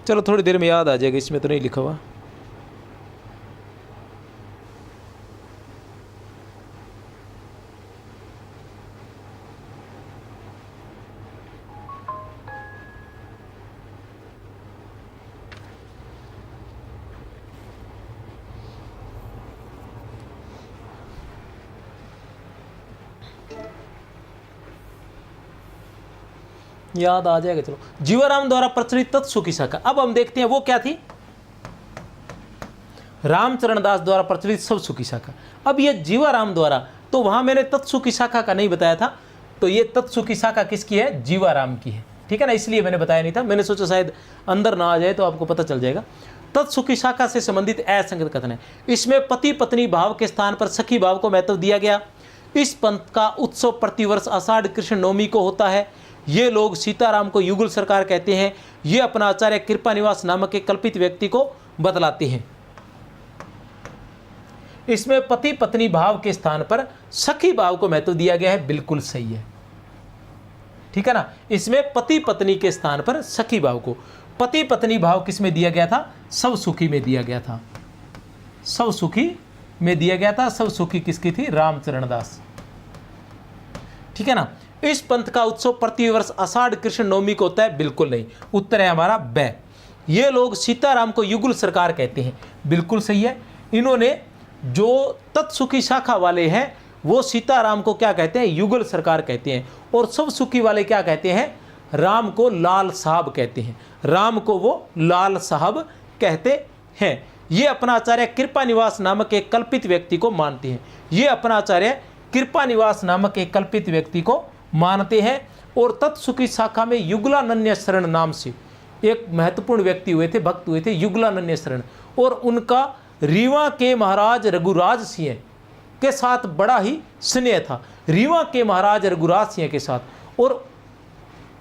चलो थोड़ी देर में याद आ जाएगा, इसमें तो नहीं लिखा हुआ। याद आ जाएगा। चलो, जीवाराम द्वारा प्रचलित तत्सुखी शाखा, अब हम देखते हैं वो क्या थी। रामचरण दास द्वारा प्रचलित सब सुखी शाखा। अब ये जीवाराम द्वारा, तो वहां मैंने तत्सुखी शाखा का नहीं बताया था, तो ये तत्सुखी शाखा किसकी है? जीवाराम की है, ठीक है ना, इसलिए मैंने बताया नहीं था। मैंने सोचा शायद अंदर ना आ जाए तो आपको पता चल जाएगा। तत्सुखी शाखा से संबंधित असंगत कथन है। इसमें पति पत्नी भाव के स्थान पर सखी भाव को महत्व दिया गया। इस पंथ का उत्सव प्रतिवर्ष आषाढ़ कृष्ण नवमी को होता है। ये लोग सीताराम को युगल सरकार कहते हैं। ये अपना आचार्य कृपा निवास नामक एक कल्पित व्यक्ति को बतलाते हैं। इसमें पति पत्नी भाव के स्थान पर सखी भाव को महत्व दिया गया है, बिल्कुल सही है, ठीक है ना। इसमें पति पत्नी के स्थान पर सखी भाव को, पति पत्नी भाव किस में दिया गया था? सब सुखी में दिया गया था। सब सुखी में दिया गया था। सब सुखी किसकी थी? रामचरण दास, ठीक है ना। इस पंथ का उत्सव प्रतिवर्ष आषाढ़ कृष्ण नवमी को होता है, बिल्कुल नहीं, उत्तर है हमारा ब। ये लोग सीताराम को युगल सरकार कहते हैं, बिल्कुल सही है। इन्होंने जो तत्सुखी शाखा वाले हैं वो सीताराम को क्या कहते हैं? युगल सरकार कहते हैं। और सब सुखी वाले क्या कहते हैं? राम को लाल साहब कहते हैं। राम को वो लाल साहब कहते हैं। ये अपना आचार्य कृपा निवास नामक एक कल्पित व्यक्ति को मानते हैं। ये अपना आचार्य कृपा निवास नामक एक कल्पित व्यक्ति को मानते हैं। और तत्सुखी शाखा में युगलानन्य शरण नाम से एक महत्वपूर्ण व्यक्ति हुए थे, भक्त हुए थे, युगलानन्य शरण। और उनका रीवा के महाराज रघुराज सिंह के साथ बड़ा ही स्नेह था, रीवा के महाराज रघुराज सिंह के साथ। और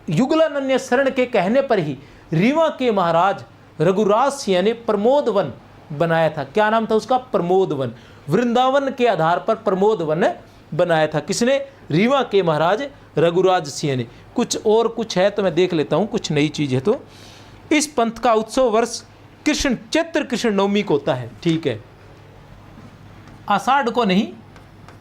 युगलानन्य शरण के कहने पर ही रीवा के महाराज रघुराज सिंह ने प्रमोद वन बनाया था। क्या नाम था उसका? प्रमोद वन। वृंदावन के आधार पर प्रमोद वन बनाया था। किसने? रीवा के महाराज रघुराज सिंह ने। कुछ है तो मैं देख लेता हूँ, कुछ नई चीज़ है तो। इस पंथ का उत्सव वर्ष चैत्र कृष्ण नवमी को होता है। ठीक है, आषाढ़ को नहीं,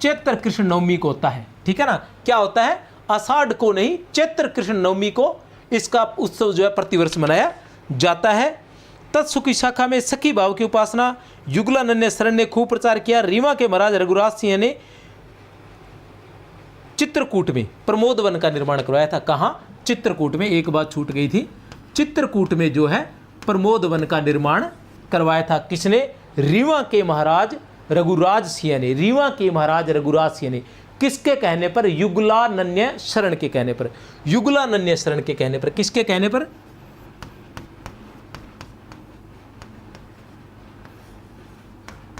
चैत्र कृष्ण नवमी को होता है। ठीक है ना? क्या होता है? आषाढ़ को नहीं, चैत्र कृष्ण नवमी को इसका उत्सव जो है प्रतिवर्ष मनाया जाता है। तत्सुखी शाखा में सखी भाव की उपासना युगलानंद शरण ने खूब प्रचार किया। रीवा के महाराज रघुराज सिंह ने चित्रकूट में प्रमोद वन का निर्माण करवाया था। कहाँ? चित्रकूट में। एक बात छूट गई थी, चित्रकूट में जो है प्रमोद वन का निर्माण करवाया था। किसने? रीवा के महाराज रघुराज सिंह ने। रीवा के महाराज रघुराज सिंह ने। किसके कहने पर? युगलानन्य शरण के कहने पर। युगलानन्य शरण के कहने पर। किसके कहने पर?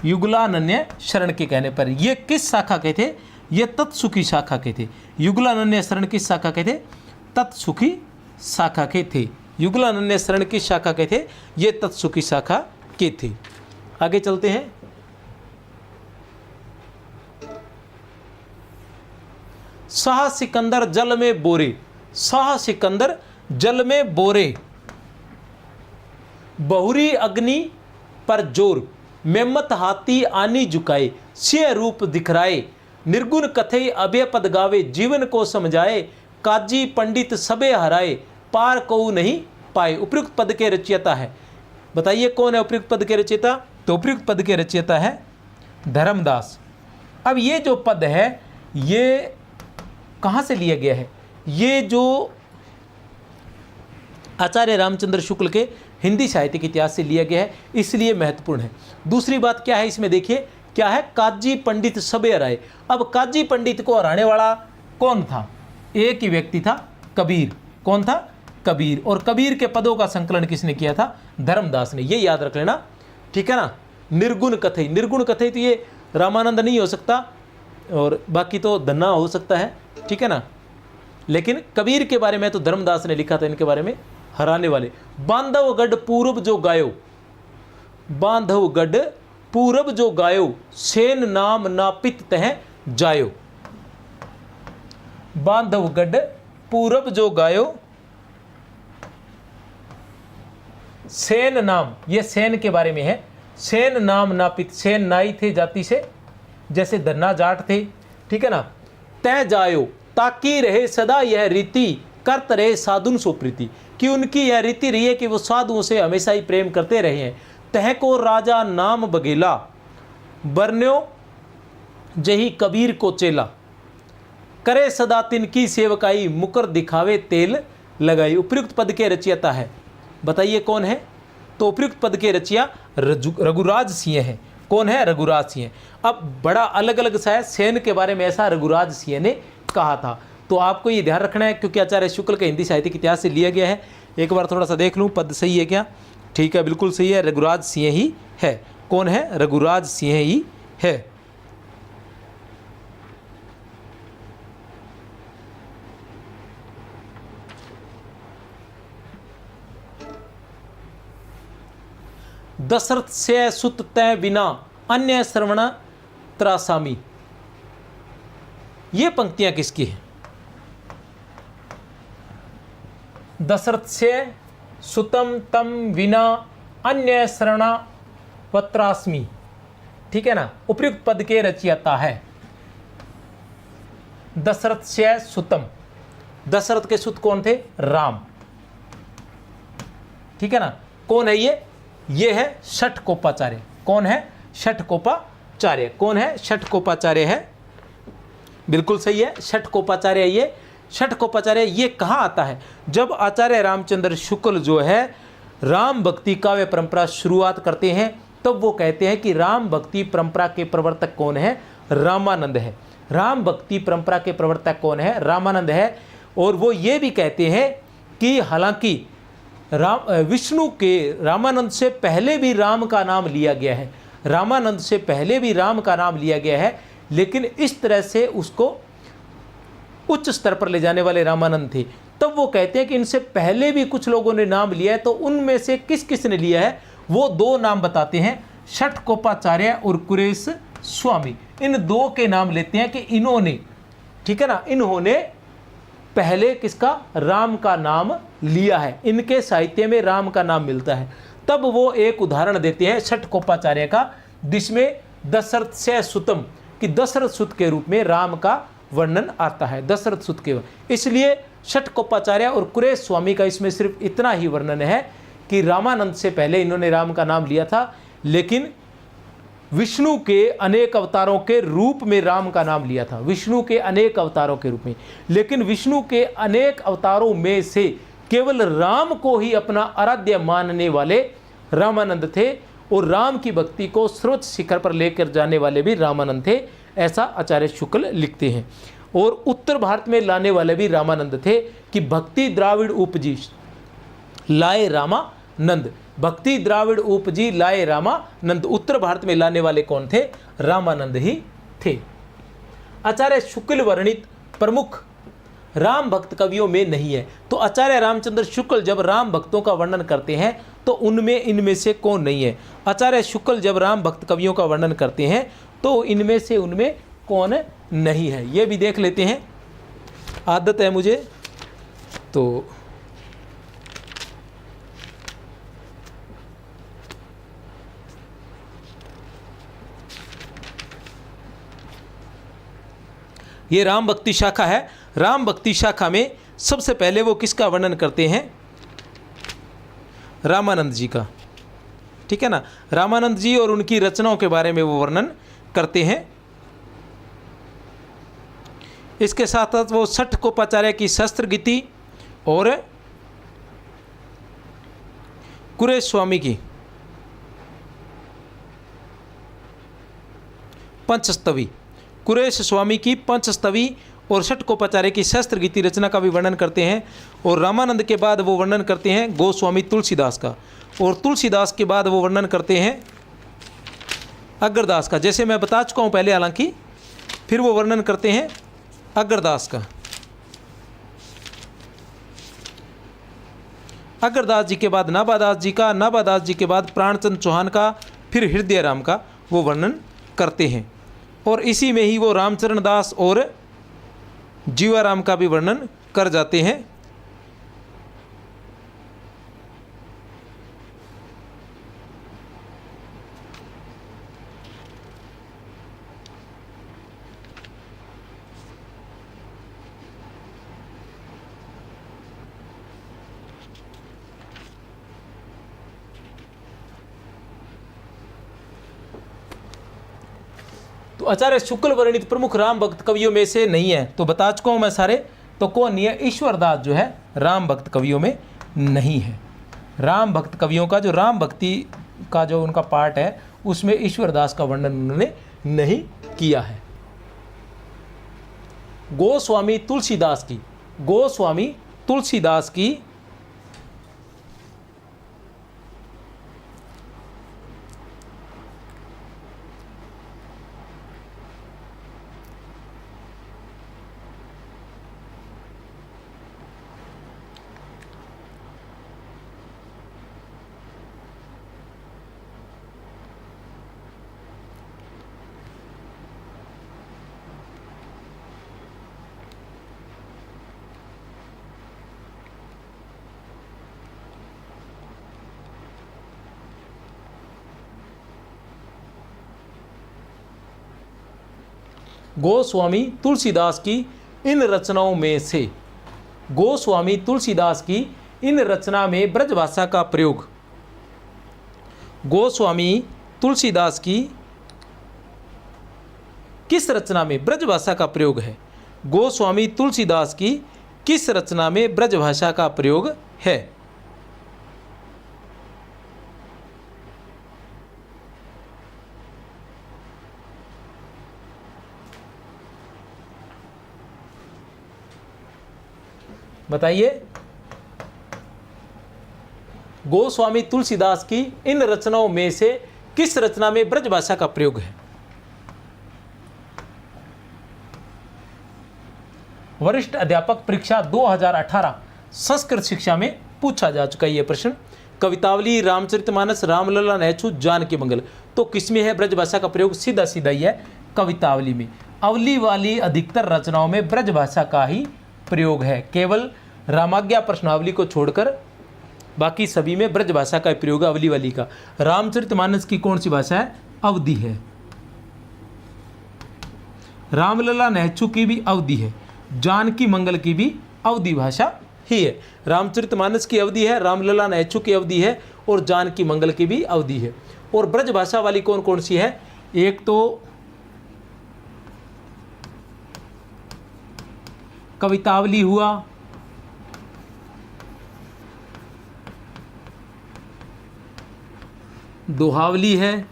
युगलानन्य शरण के कहने पर। ये किस शाखा के थे? ये तत्सुखी शाखा के थे। युगलानन्य शरण किस शाखा के थे? तत्सुखी शाखा के थे। युगलानन्य शरण किस शाखा के थे? ये तत्सुखी शाखा के थे। आगे चलते हैं। शाह सिकंदर जल में बोरे। शाह सिकंदर जल में बोरे, बहुरी अग्नि पर जोर, मेमत हाथी आनी झुकाए, सिंह रूप दिखराए, निर्गुण कथे अभय पद गावे, जीवन को समझाए, काजी पंडित सबे हराए, पार को नहीं पाए। उपयुक्त पद के रचयिता है। बताइए कौन है उपयुक्त पद के रचयिता? तो उपयुक्त पद के रचयिता है धर्मदास। अब ये जो पद है ये कहाँ से लिया गया है? ये जो आचार्य रामचंद्र शुक्ल के हिंदी साहित्य के इतिहास से लिया गया है, इसलिए महत्वपूर्ण है। दूसरी बात क्या है इसमें? देखिए क्या है? काजी पंडित सबे हराए। अब काजी पंडित को हराने वाला कौन था? एक ही व्यक्ति था, कबीर। कौन था? कबीर। और कबीर के पदों का संकलन किसने किया था? धर्मदास ने। ये याद रख लेना, ठीक है ना? निर्गुण कथे, निर्गुण कथे तो ये रामानंद नहीं हो सकता और बाकी तो धन्ना हो सकता है, ठीक है ना? लेकिन कबीर के बारे में तो धर्मदास ने लिखा था इनके बारे में, हराने वाले। बांधवगढ़ पूर्व जो गायो, बांधवगढ़ पूरब जो गायो, सेन नाम नापित तह जायो। बांधवगढ़ पूरब जो गायो, सेन नाम, ये सेन के बारे में है। सेन नाम नापित, सेन नाई थे जाति से, जैसे धन्ना जाट थे, ठीक है ना? तह जायो, ताकि रहे सदा यह रीति, करत रहे साधुन सो प्रीति, कि उनकी यह रीति रही है कि वो साधुओं से हमेशा ही प्रेम करते रहे हैं। तह को राजा नाम बघेला, बरन्यो जही कबीर को चेला, करे सदा तिनकी सेवकाई, मुकर दिखावे तेल लगाई। उपयुक्त पद के रचयिता है, बताइए कौन है? तो उपयुक्त पद के रचयिता रघुराज सिंह है। कौन है? रघुराज सिंह। अब बड़ा अलग अलग सा है, सेन के बारे में ऐसा रघुराज सिंह ने कहा था। तो आपको ये ध्यान रखना है क्योंकि आचार्य शुक्ल के हिंदी साहित्य के इतिहास से लिया गया है। एक बार थोड़ा सा देख लूँ पद सही है क्या? ठीक है, बिल्कुल सही है, रघुराज सिंह ही है। कौन है? रघुराज सिंह ही है। दशरथ से सुत तय बिना अन्य श्रवण त्रासामी। ये पंक्तियां किसकी हैं? दशरथ से सुतम तम विना अन्य शरण पत्रास्मी, ठीक है ना? उपयुक्त पद के रचयिता है दशरथ से सुतम। दशरथ के सुत कौन थे? राम, ठीक है ना? कौन है ये? ये है षटकोपाचार्य। कौन है? षटकोपाचार्य। कौन है? षटकोपाचार्य है, बिल्कुल सही है, षटकोपाचार्य। ये षटकोपाचार्य ये कहाँ आता है? जब आचार्य रामचंद्र शुक्ल जो है राम भक्ति काव्य परंपरा शुरुआत करते हैं तब वो कहते हैं कि राम भक्ति परंपरा के प्रवर्तक कौन है? रामानंद है। राम भक्ति परंपरा के प्रवर्तक कौन है? रामानंद है। और वो ये भी कहते हैं कि हालांकि विष्णु के रामानंद से पहले भी राम का नाम लिया गया है, रामानंद से पहले भी राम का नाम लिया गया है, लेकिन इस तरह से उसको उच्च स्तर पर ले जाने वाले रामानंद थे। तब वो कहते हैं कि इनसे पहले भी कुछ लोगों ने नाम लिया है, तो उनमें से किस किस ने लिया है वो दो नाम बताते हैं, षटकोपाचार्य और कुरेश स्वामी। इन दो के नाम लेते हैं कि इन्होंने, ठीक है ना, इन्होंने पहले किसका, राम का नाम लिया है, इनके साहित्य में राम का नाम मिलता है। तब वो एक उदाहरण देते हैं षटकोपाचार्य का, जिसमें दशरथ से सुतम कि दशरथ सुत के रूप में राम का वर्णन आता है, दशरथ सुत के। इसलिए षटकोपाचार्य और कुरेश स्वामी का इसमें सिर्फ इतना ही वर्णन है कि रामानंद से पहले इन्होंने राम का नाम लिया था, लेकिन विष्णु के अनेक अवतारों के रूप में राम का नाम लिया था, विष्णु के अनेक अवतारों के रूप में। लेकिन विष्णु के अनेक अवतारों में से केवल राम को ही अपना आराध्य मानने वाले रामानंद थे, और राम की भक्ति को सर्वोच्च शिखर पर लेकर जाने वाले भी रामानंद थे, ऐसा आचार्य शुक्ल लिखते हैं। और उत्तर भारत में लाने वाले भी रामानंद थे कि भक्ति द्राविड़ उपजी लाए रामानंद, भक्ति द्राविड़ उपजी लाए रामानंद। उत्तर भारत में लाने वाले कौन थे, रामानंद ही थे। आचार्य शुक्ल वर्णित प्रमुख राम भक्त कवियों में नहीं है। तो आचार्य रामचंद्र शुक्ल जब राम भक्तों का वर्णन करते हैं तो उनमें इनमें से कौन नहीं है। आचार्य शुक्ल जब राम भक्त कवियों का वर्णन करते हैं तो इनमें से उनमें कौन नहीं है, ये भी देख लेते हैं, आदत है मुझे। तो ये राम भक्ति शाखा है। राम भक्ति शाखा में सबसे पहले वो किसका वर्णन करते हैं, रामानंद जी का, ठीक है ना। रामानंद जी और उनकी रचनाओं के बारे में वो वर्णन करते हैं। इसके साथ साथ वो षटकोपाचार्य की शस्त्र गीति और कुरेश स्वामी की पंचस्तवी, कुरेश स्वामी की पंचस्तवी और षटकोपाचार्य की शस्त्र गीति रचना का भी वर्णन करते हैं। और रामानंद के बाद वो वर्णन करते हैं गोस्वामी तुलसीदास का, और तुलसीदास के बाद वो वर्णन करते हैं अग्रदास का, जैसे मैं बता चुका हूँ पहले हालांकि। फिर वो वर्णन करते हैं अग्रदास का, अग्रदास जी के बाद नाभादास जी का, नाभादास जी के बाद प्राणचंद चौहान का, फिर हृदय राम का वो वर्णन करते हैं। और इसी में ही वो रामचरण दास और जीवाराम का भी वर्णन कर जाते हैं। तो आचार्य शुक्ल वर्णित प्रमुख राम भक्त कवियों में से नहीं है, तो बता चुका हूं मैं सारे। तो कौन नहीं है, ईश्वरदास जो है राम भक्त कवियों में नहीं है। राम भक्त कवियों का जो राम भक्ति का जो उनका पार्ट है उसमें ईश्वरदास का वर्णन उन्होंने नहीं किया है। गोस्वामी तुलसीदास की, गोस्वामी तुलसीदास की गोस्वामी तुलसीदास की इन रचनाओं में से, गोस्वामी तुलसीदास की इन रचना में ब्रजभाषा का प्रयोग, गोस्वामी तुलसीदास की किस रचना में ब्रजभाषा का प्रयोग है, गोस्वामी तुलसीदास की किस रचना में ब्रजभाषा का प्रयोग है। बताइए, गोस्वामी तुलसीदास की इन रचनाओं में से किस रचना में ब्रजभाषा का प्रयोग है। वरिष्ठ अध्यापक परीक्षा 2018 संस्कृत शिक्षा में पूछा जा चुका है ये प्रश्न। कवितावली, रामचरितमानस, रामलला, नैछू, जानकी मंगल, तो किसमें है ब्रजभाषा का प्रयोग? सीधा सीधा ही है कवितावली में। अवली वाली अधिकतर रचनाओं में ब्रजभाषा का ही प्रयोग है, केवल रामाज्ञा प्रश्नावली को छोड़कर बाकी सभी में ब्रजभाषा का प्रयोग है अवली वाली का। रामचरितमानस की कौन सी भाषा है? अवधी है। रामलला, नैछू की भी अवधी है। जानकी मंगल की भी अवधी भाषा ही है। रामचरितमानस की अवधि है, रामलला, नैछू की अवधि है और जानकी मंगल की भी अवधि है। और ब्रजभाषा वाली कौन कौन सी है? एक तो कवितावली हुआ, दोहावली है,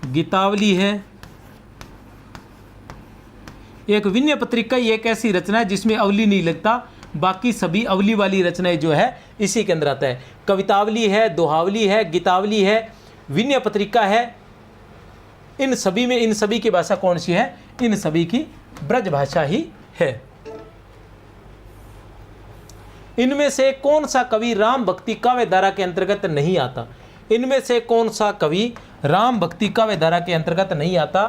गीतावली है, एक विनय पत्रिका। ये एक ऐसी रचना है जिसमें अवली नहीं लगता, बाकी सभी अवली वाली रचनाएं जो है इसी के अंदर आता है। कवितावली है, दोहावली है, गीतावली है, विनय पत्रिका है। इन सभी में, इन सभी की भाषा कौन सी है? इन सभी की ब्रजभाषा ही है। इनमें से कौन सा कवि राम भक्ति काव्य धारा के अंतर्गत नहीं आता? इनमें से कौन सा कवि राम भक्ति काव्य धारा के अंतर्गत नहीं आता?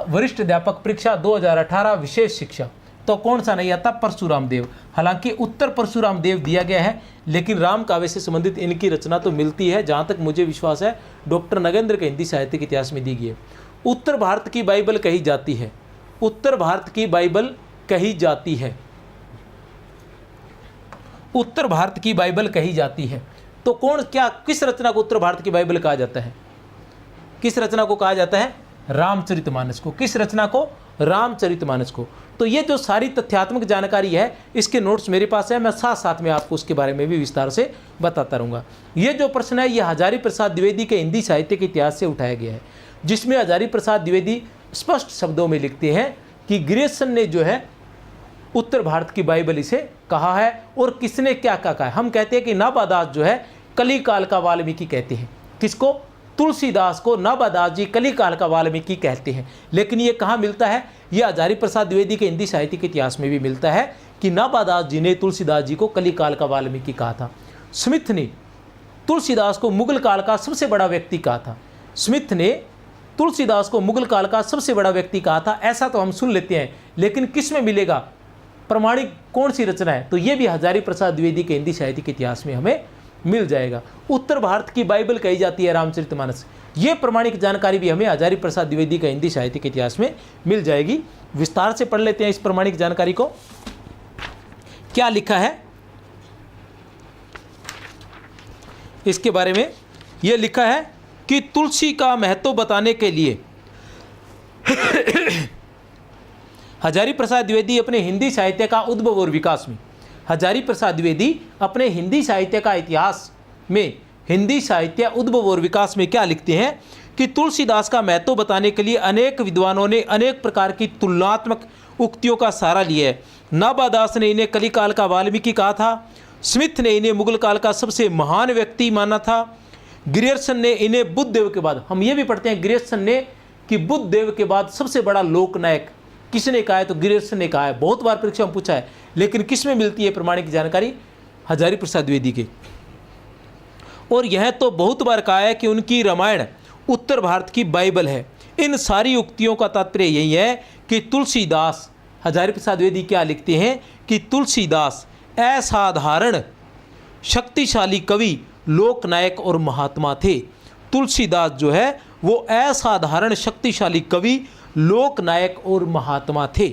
वरिष्ठ अध्यापक परीक्षा 2018 विशेष शिक्षा, तो कौन सा नहीं आता? परशुराम देव। हालांकि उत्तर परशुराम देव दिया गया है, लेकिन राम काव्य से संबंधित इनकी रचना तो मिलती है, जहाँ तक मुझे विश्वास है डॉक्टर नगेंद्र के हिंदी साहित्य के इतिहास में दी गई है। उत्तर भारत की बाइबल कही जाती है, उत्तर भारत की बाइबल कही जाती है, उत्तर भारत की बाइबल कही जाती है। तो कौन, क्या, किस रचना को उत्तर भारत की बाइबल कहा जाता है? किस रचना को कहा जाता है? रामचरितमानस को। किस रचना को? रामचरितमानस को। तो ये जो सारी तथ्यात्मक जानकारी है, इसके नोट्स मेरे पास है, मैं साथ साथ में आपको उसके बारे में भी विस्तार से बताता रहूँगा। ये जो प्रश्न है ये हजारी प्रसाद द्विवेदी के हिंदी साहित्य के इतिहास से उठाया गया है, जिसमें हजारी प्रसाद द्विवेदी स्पष्ट शब्दों में लिखते हैं कि ग्रियर्सन ने जो है उत्तर भारत की बाइबल इसे कहा है। और किसने क्या कहा है? हम कहते हैं कि नाबादास जो है कली काल का वाल्मीकि कहते हैं। किसको? तुलसीदास को नाबादास जी कली काल का वाल्मीकि कहते हैं। लेकिन ये कहाँ मिलता है? ये हजारी प्रसाद द्विवेदी के हिंदी साहित्य के इतिहास में भी मिलता है कि नाबादास जी ने तुलसीदास जी को कली काल का वाल्मीकि कहा था। स्मिथ ने तुलसीदास को मुगल काल का सबसे बड़ा व्यक्ति कहा था। स्मिथ ने तुलसीदास को मुगल काल का सबसे बड़ा व्यक्ति कहा था। ऐसा तो हम सुन लेते हैं, लेकिन किस में मिलेगा? प्रमाणिक कौन सी रचना है? तो ये भी हजारी प्रसाद द्विवेदी के हिंदी साहित्य के इतिहास में हमें मिल जाएगा। उत्तर भारत की बाइबल कही जाती है रामचरितमानस। ये प्रमाणिक जानकारी भी हमें हजारी प्रसाद द्विवेदी का हिंदी साहित्य के इतिहास में मिल जाएगी। विस्तार से पढ़ लेते हैं इस प्रमाणिक जानकारी को। क्या लिखा है इसके बारे में? यह लिखा है कि तुलसी का महत्व बताने के लिए हजारी प्रसाद द्विवेदी अपने हिंदी साहित्य का उद्भव और विकास में, हजारी प्रसाद द्विवेदी अपने हिंदी साहित्य का इतिहास में, हिंदी साहित्य उद्भव और विकास में क्या लिखते हैं कि तुलसीदास का महत्व बताने के लिए अनेक विद्वानों ने अनेक प्रकार की तुलनात्मक उक्तियों का सहारा लिया है। नाबादास ने इन्हें कलिकाल का वाल्मीकि कहा था। स्मिथ ने इन्हें मुगल काल का सबसे महान व्यक्ति माना था। ग्रियर्सन ने इन्हें बुद्ध देव के बाद, हम ये भी पढ़ते हैं ग्रियर्सन ने कि बुद्ध देव के बाद सबसे बड़ा लोकनायक किसने कहा है? तो ग्रियर्सन ने कहा है। बहुत बार परीक्षा में पूछा है, लेकिन किस में मिलती है प्रमाणिक जानकारी? हजारी प्रसाद द्विवेदी के। और यह तो बहुत बार कहा है कि उनकी रामायण उत्तर भारत की बाइबल है। इन सारी उक्तियों का तात्पर्य यही है कि तुलसीदास, हजारी प्रसाद द्विवेदी क्या लिखते हैं कि तुलसीदास असाधारण शक्तिशाली कवि, लोकनायक और महात्मा थे। तुलसीदास जो है वो असाधारण शक्तिशाली कवि, लोकनायक और महात्मा थे।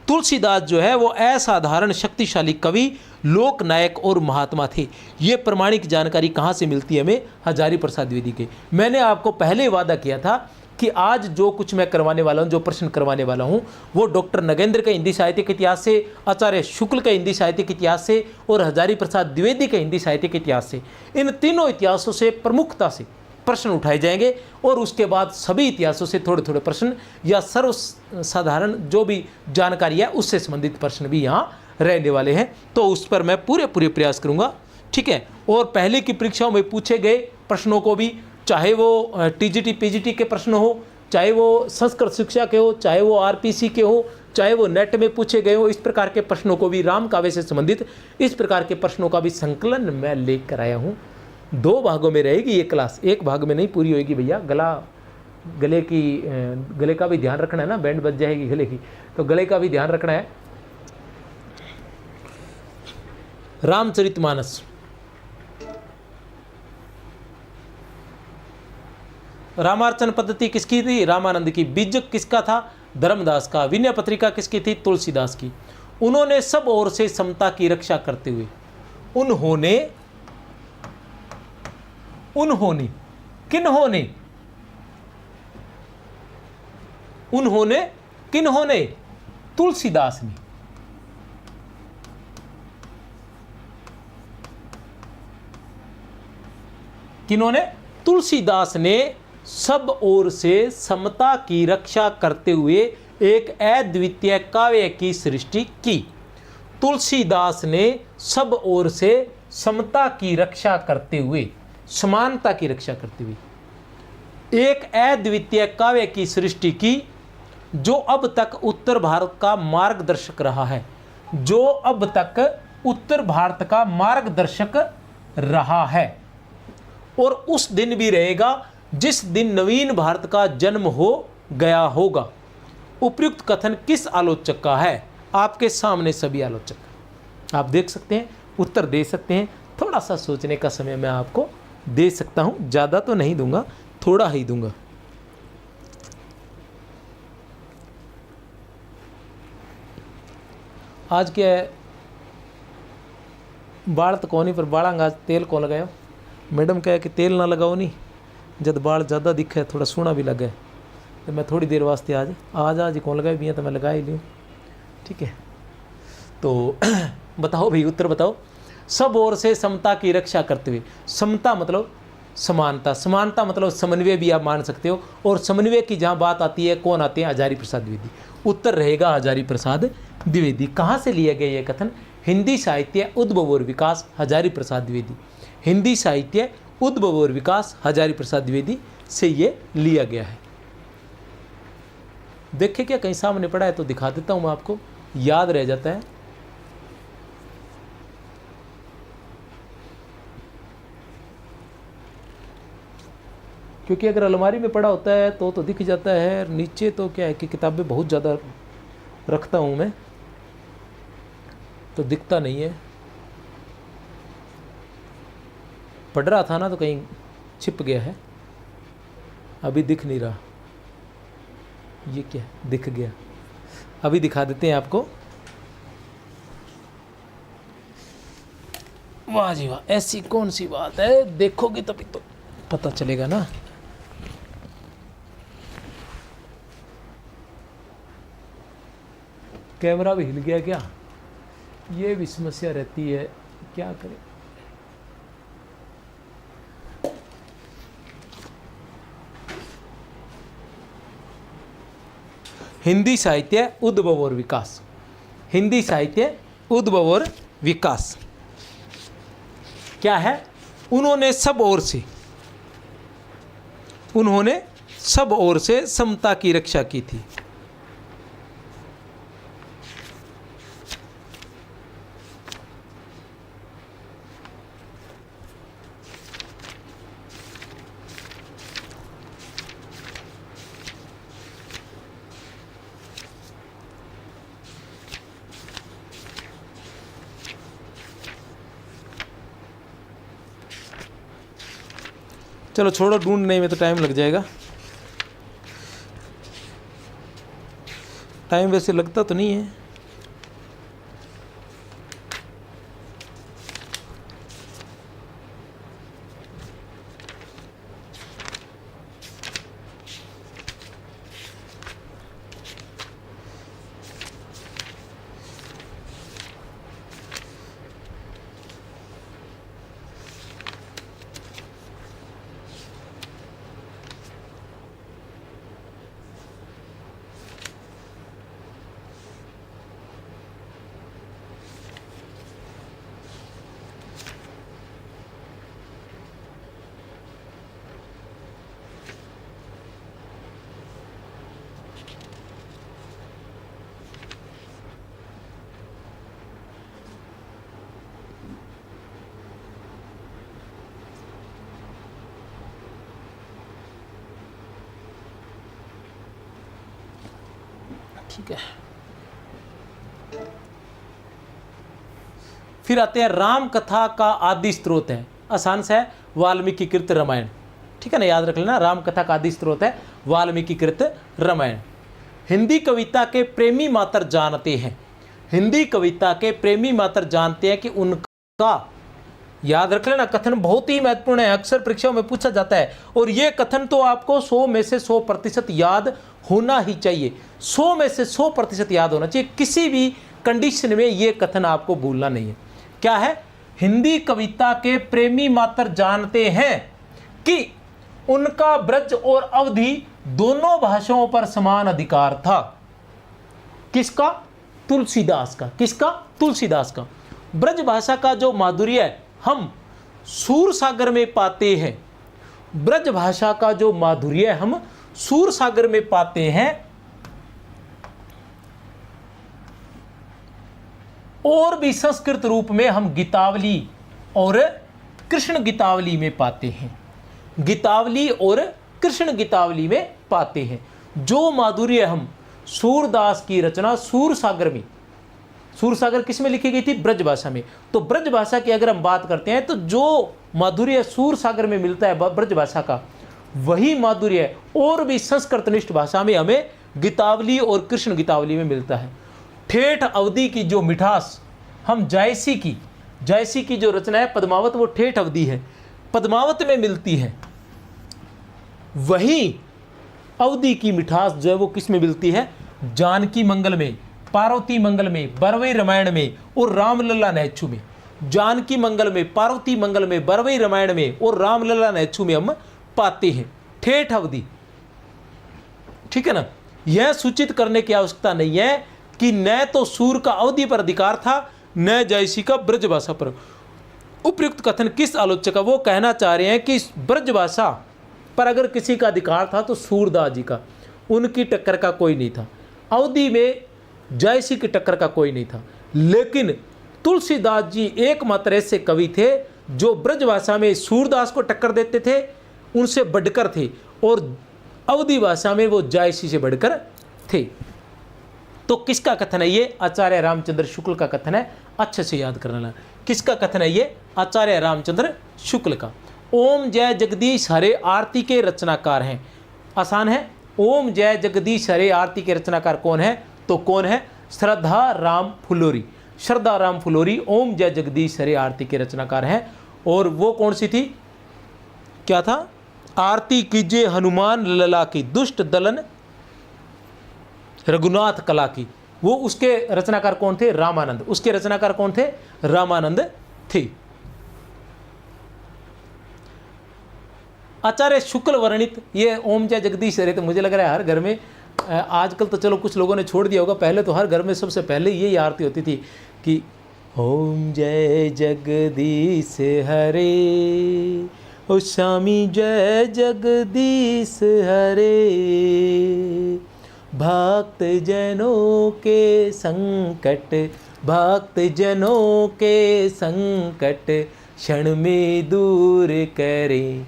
तुलसीदास जो है वो असाधारण शक्तिशाली कवि, लोकनायक और महात्मा थे। ये प्रमाणिक जानकारी कहाँ से मिलती है हमें? हजारी प्रसाद द्विवेदी के। मैंने आपको पहले वादा किया था कि आज जो कुछ मैं करवाने वाला हूँ, जो प्रश्न करवाने वाला हूँ, वो डॉक्टर नगेंद्र के हिंदी साहित्य के इतिहास से, आचार्य शुक्ल के हिंदी साहित्य के इतिहास से और हजारी प्रसाद द्विवेदी के हिंदी साहित्य के इतिहास से, इन तीनों इतिहासों से प्रमुखता से प्रश्न उठाए जाएंगे। और उसके बाद सभी इतिहासों से थोड़े थोड़े प्रश्न या सर्वसाधारण जो भी जानकारी है उससे संबंधित प्रश्न भी यहाँ रहने वाले हैं। तो उस पर मैं पूरे प्रयास करूँगा, ठीक है। और पहले की परीक्षाओं में पूछे गए प्रश्नों को भी, चाहे वो टीजीटी पीजीटी के प्रश्न हो चाहे वो संस्कृत शिक्षा के हो, चाहे वो आरपीसी के हो, चाहे वो नेट में पूछे गए हो, इस प्रकार के प्रश्नों को भी, राम काव्य से संबंधित इस प्रकार के प्रश्नों का भी संकलन मैं लेकर आया हूँ। 2 भागों में रहेगी ये क्लास, एक भाग में नहीं पूरी होगी भैया। गले का भी ध्यान रखना है ना, बैंड बज जाएगी गले की, तो गले का भी ध्यान रखना है। रामचरितमानस, रामार्चन पद्धति किसकी थी? रामानंद की। बीजक किसका था? धर्मदास का। विनय पत्रिका किसकी थी? तुलसीदास की। उन्होंने सब ओर से समता की रक्षा करते हुए, किन्होंने? तुलसीदास ने। किन्होंने? तुलसीदास ने सब ओर से समता की रक्षा करते हुए एक अद्वितीय काव्य की सृष्टि की। तुलसीदास ने सब ओर से समता की रक्षा करते हुए, समानता की रक्षा करते हुए एक अद्वितीय काव्य की सृष्टि की, जो अब तक उत्तर भारत का मार्गदर्शक रहा है। जो अब तक उत्तर भारत का मार्गदर्शक रहा है और उस दिन भी रहेगा जिस दिन नवीन भारत का जन्म हो गया होगा। उपयुक्त कथन किस आलोचक का है? आपके सामने सभी आलोचक, आप देख सकते हैं, उत्तर दे सकते हैं। थोड़ा सा सोचने का समय मैं आपको दे सकता हूं, ज़्यादा तो नहीं दूंगा, थोड़ा ही दूंगा। आज क्या है, बाल तो कौन ही पर बाड़ांगा, तेल कौन लगायो? मैडम कहे कि तेल ना लगाओ नहीं, जब बाल ज़्यादा दिखे, थोड़ा सोना भी लगे, तो मैं थोड़ी देर वास्ते आज कौन लगाए भी है, तो मैं लगा ही लूँ। ठीक है, तो बताओ भाई, उत्तर बताओ। सब ओर से समता की रक्षा करते हुए, समता मतलब समानता, समानता मतलब समन्वय भी आप मान सकते हो। और समन्वय की जहाँ बात आती है, कौन आते हैं? हजारी प्रसाद द्विवेदी। उत्तर रहेगा हजारी प्रसाद द्विवेदी। कहाँ से लिया गया ये कथन? हिंदी साहित्य उद्भव और विकास, हजारी प्रसाद द्विवेदी। हिंदी साहित्य उद्भव और विकास, हजारी प्रसाद द्विवेदी से ये लिया गया है। देखे क्या, कहीं सामने पड़ा है तो दिखा देता हूँ मैं आपको, याद रह जाता है। क्योंकि अगर अलमारी में पड़ा होता है तो दिख जाता है, नीचे तो क्या है कि किताबें बहुत ज़्यादा रखता हूँ मैं, तो दिखता नहीं है। पढ़ रहा था ना तो कहीं छिप गया है, अभी दिख नहीं रहा। ये क्या दिख गया, अभी दिखा देते हैं आपको। वाह जी वाह, ऐसी कौन सी बात है, देखोगे तभी तो पता चलेगा ना। कैमरा भी हिल गया क्या? ये भी समस्या रहती है, क्या करें। हिंदी साहित्य उद्भव और विकास, हिंदी साहित्य उद्भव और विकास क्या है? उन्होंने सब ओर से समता की रक्षा की थी। चलो छोड़ो, ढूंढने में तो टाइम लग जाएगा। टाइम वैसे लगता तो नहीं है। ठीक है। फिर आते हैं राम कथा का आदि स्रोत है, आसान सा है, वाल्मीकि कृत रामायण। ठीक है ना, याद रख लेना, राम कथा का आदि स्रोत है वाल्मीकि कृत रामायण। हिंदी कविता के प्रेमी मात्र जानते हैं, हिंदी कविता के प्रेमी मात्र जानते हैं कि उनका, याद रख लेना, कथन बहुत ही महत्वपूर्ण है, अक्सर परीक्षाओं में पूछा जाता है, और यह कथन तो आपको 100 में से 100% याद होना ही चाहिए, 100 में से 100% याद होना चाहिए, किसी भी कंडीशन में यह कथन आपको भूलना नहीं है। क्या है? हिंदी कविता के प्रेमी मात्र जानते हैं कि उनका ब्रज और अवधि दोनों भाषाओं पर समान अधिकार था। किसका? तुलसीदास का। किसका? तुलसीदास का। ब्रज भाषा का जो माधुर्य हम सूर सागर में पाते हैं, ब्रज भाषा का जो माधुर्य हम सूर सागर में पाते हैं, और भी संस्कृत रूप में हम गीतावली और कृष्ण गीतावली में पाते हैं, गीतावली और कृष्ण गीतावली में पाते हैं। जो माधुर्य हम सूरदास की रचना सूर सागर में, सूर सागर किस में लिखी गई थी? ब्रज भाषा में। तो ब्रज भाषा की अगर हम बात करते हैं तो जो माधुर्य सूर सागर में मिलता है ब्रज भाषा का, वही माधुर्य और भी संस्कृतनिष्ठ भाषा में हमें गीतावली और कृष्ण गीतावली में मिलता है। ठेठ अवधि की जो मिठास हम जायसी की जो रचना है पद्मावत, वो ठेठ अवधि है, पद्मावत में मिलती है। वही अवधि की मिठास जो है वो किस में मिलती है? जानकी मंगल में, पार्वती मंगल में, बरवई रामायण में और रामलला नैच्छू में। जानकी मंगल में, पार्वती मंगल में, बरवई रामायण में और रामलला नैच्छू में हम पाते हैं ठेठ अवधि। ठीक है ना। यह सूचित करने की आवश्यकता नहीं है कि न तो सूर का अवधि पर अधिकार था, न जायसी का ब्रज भाषा पर। उपयुक्त कथन किस आलोचक का? वो कहना चाह रहे हैं कि ब्रज भाषा पर अगर किसी का अधिकार था तो सूरदास जी का, उनकी टक्कर का कोई नहीं था। अवधि में जायसी की टक्कर का कोई नहीं था, लेकिन तुलसीदास जी एकमात्र ऐसे कवि थे जो ब्रज भाषा में सूरदास को टक्कर देते थे, उनसे बढ़कर थे, और अवधि भाषा में वो जायसी से बढ़कर थे। तो किसका कथन है ये? आचार्य रामचंद्र शुक्ल का कथन है, अच्छे से याद करना। किसका कथन है ये? आचार्य रामचंद्र शुक्ल का। ओम जय जगदीश हरे आरती के रचनाकार हैं। आसान है, ओम जय जगदीश हरे आरती के रचनाकार कौन है? तो कौन है? श्रद्धा राम फुलोरी। श्रद्धा राम फुलोरी ओम जय जगदीश हरे आरती के रचनाकार हैं। और वो कौन सी थी? क्या था? आरती कीजिए हनुमान लला की, दुष्ट दलन रघुनाथ कला की। वो उसके रचनाकार कौन थे? रामानंद। उसके रचनाकार कौन थे? रामानंद थे। आचार्य शुक्ल वर्णित ये ओम जय जगदीश हरे, तो मुझे लग रहा है हर घर में, आजकल तो चलो कुछ लोगों ने छोड़ दिया होगा, पहले तो हर घर में सबसे पहले यही आरती होती थी कि ओम जय जगदीश हरे, ओ स्वामी जय जगदीश हरे, भक्त जनों के संकट, भक्त जनों के संकट क्षण में दूर करे,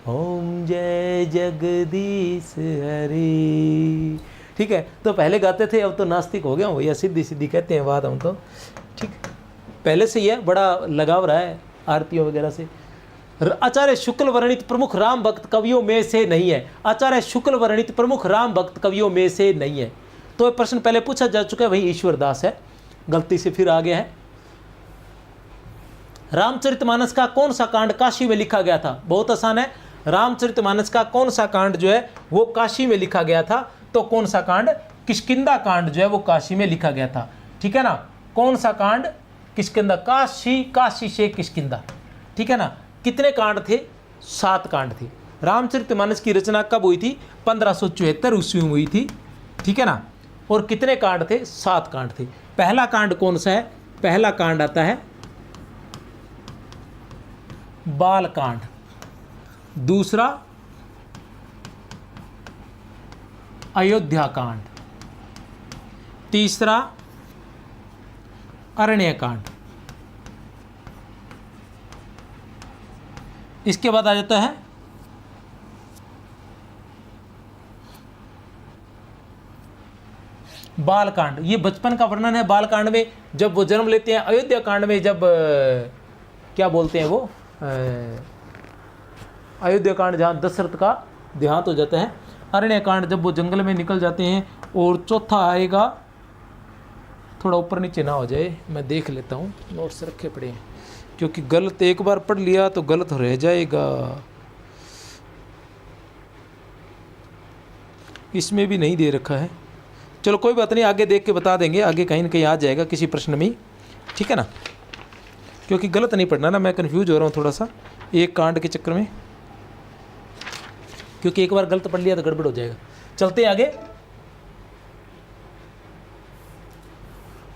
ओम जय जगदीश हरे। ठीक है, तो पहले गाते थे, अब तो नास्तिक हो गया हूँ भैया, सीधी सीधी कहते हैं बात हम तो। ठीक, पहले से ही है, बड़ा लगाव रहा है आरतियों वगैरह से। आचार्य शुक्ल वर्णित प्रमुख राम भक्त कवियों में से नहीं है। आचार्य शुक्ल वर्णित प्रमुख राम भक्त कवियों में से नहीं है। तो ये प्रश्न पहले पूछा जा चुका है, वही ईश्वरदास है, गलती से फिर आ गया है। रामचरितमानस का कौन सा कांड काशी में लिखा गया था? बहुत आसान है, रामचरितमानस का कौन सा कांड जो है वो काशी में लिखा गया था? तो कौन सा कांड? किष्किंधा कांड जो है वो काशी में लिखा गया था। ठीक है ना। कौन सा कांड? किष्किंधा। काशी, काशी से किष्किंधा। ठीक है ना। कितने कांड थे? 7 कांड थे। रामचरितमानस की रचना कब हुई थी? 1574 ईस्वी में हुई थी। ठीक है ना। और कितने कांड थे? 7 कांड थे। पहला कांड कौन सा है? पहला कांड आता है बाल कांड, दूसरा अयोध्या कांड, तीसरा अरण्य कांड। इसके बाद आ जाता है बालकांड, ये बचपन का वर्णन है बालकांड में, जब वो जन्म लेते हैं। अयोध्या कांड में जब क्या बोलते हैं वो, अयोध्या कांड जहाँ दशरथ का देहांत हो जाता है। अरण्य कांड जब वो जंगल में निकल जाते हैं। और चौथा आएगा, थोड़ा ऊपर नीचे ना हो जाए, मैं देख लेता हूँ, नोट्स रखे पड़े हैं, क्योंकि गलत एक बार पढ़ लिया तो गलत रह जाएगा। इसमें भी नहीं दे रखा है, चलो कोई बात नहीं, आगे देख के बता देंगे, आगे कहीं ना कहीं आ जाएगा किसी प्रश्न में, ठीक है ना, क्योंकि गलत नहीं पढ़ना ना, मैं कंफ्यूज हो रहा हूँ थोड़ा सा एक कांड के चक्कर में, क्योंकि एक बार गलत पढ़ लिया तो गड़बड़ हो जाएगा। चलते हैं आगे।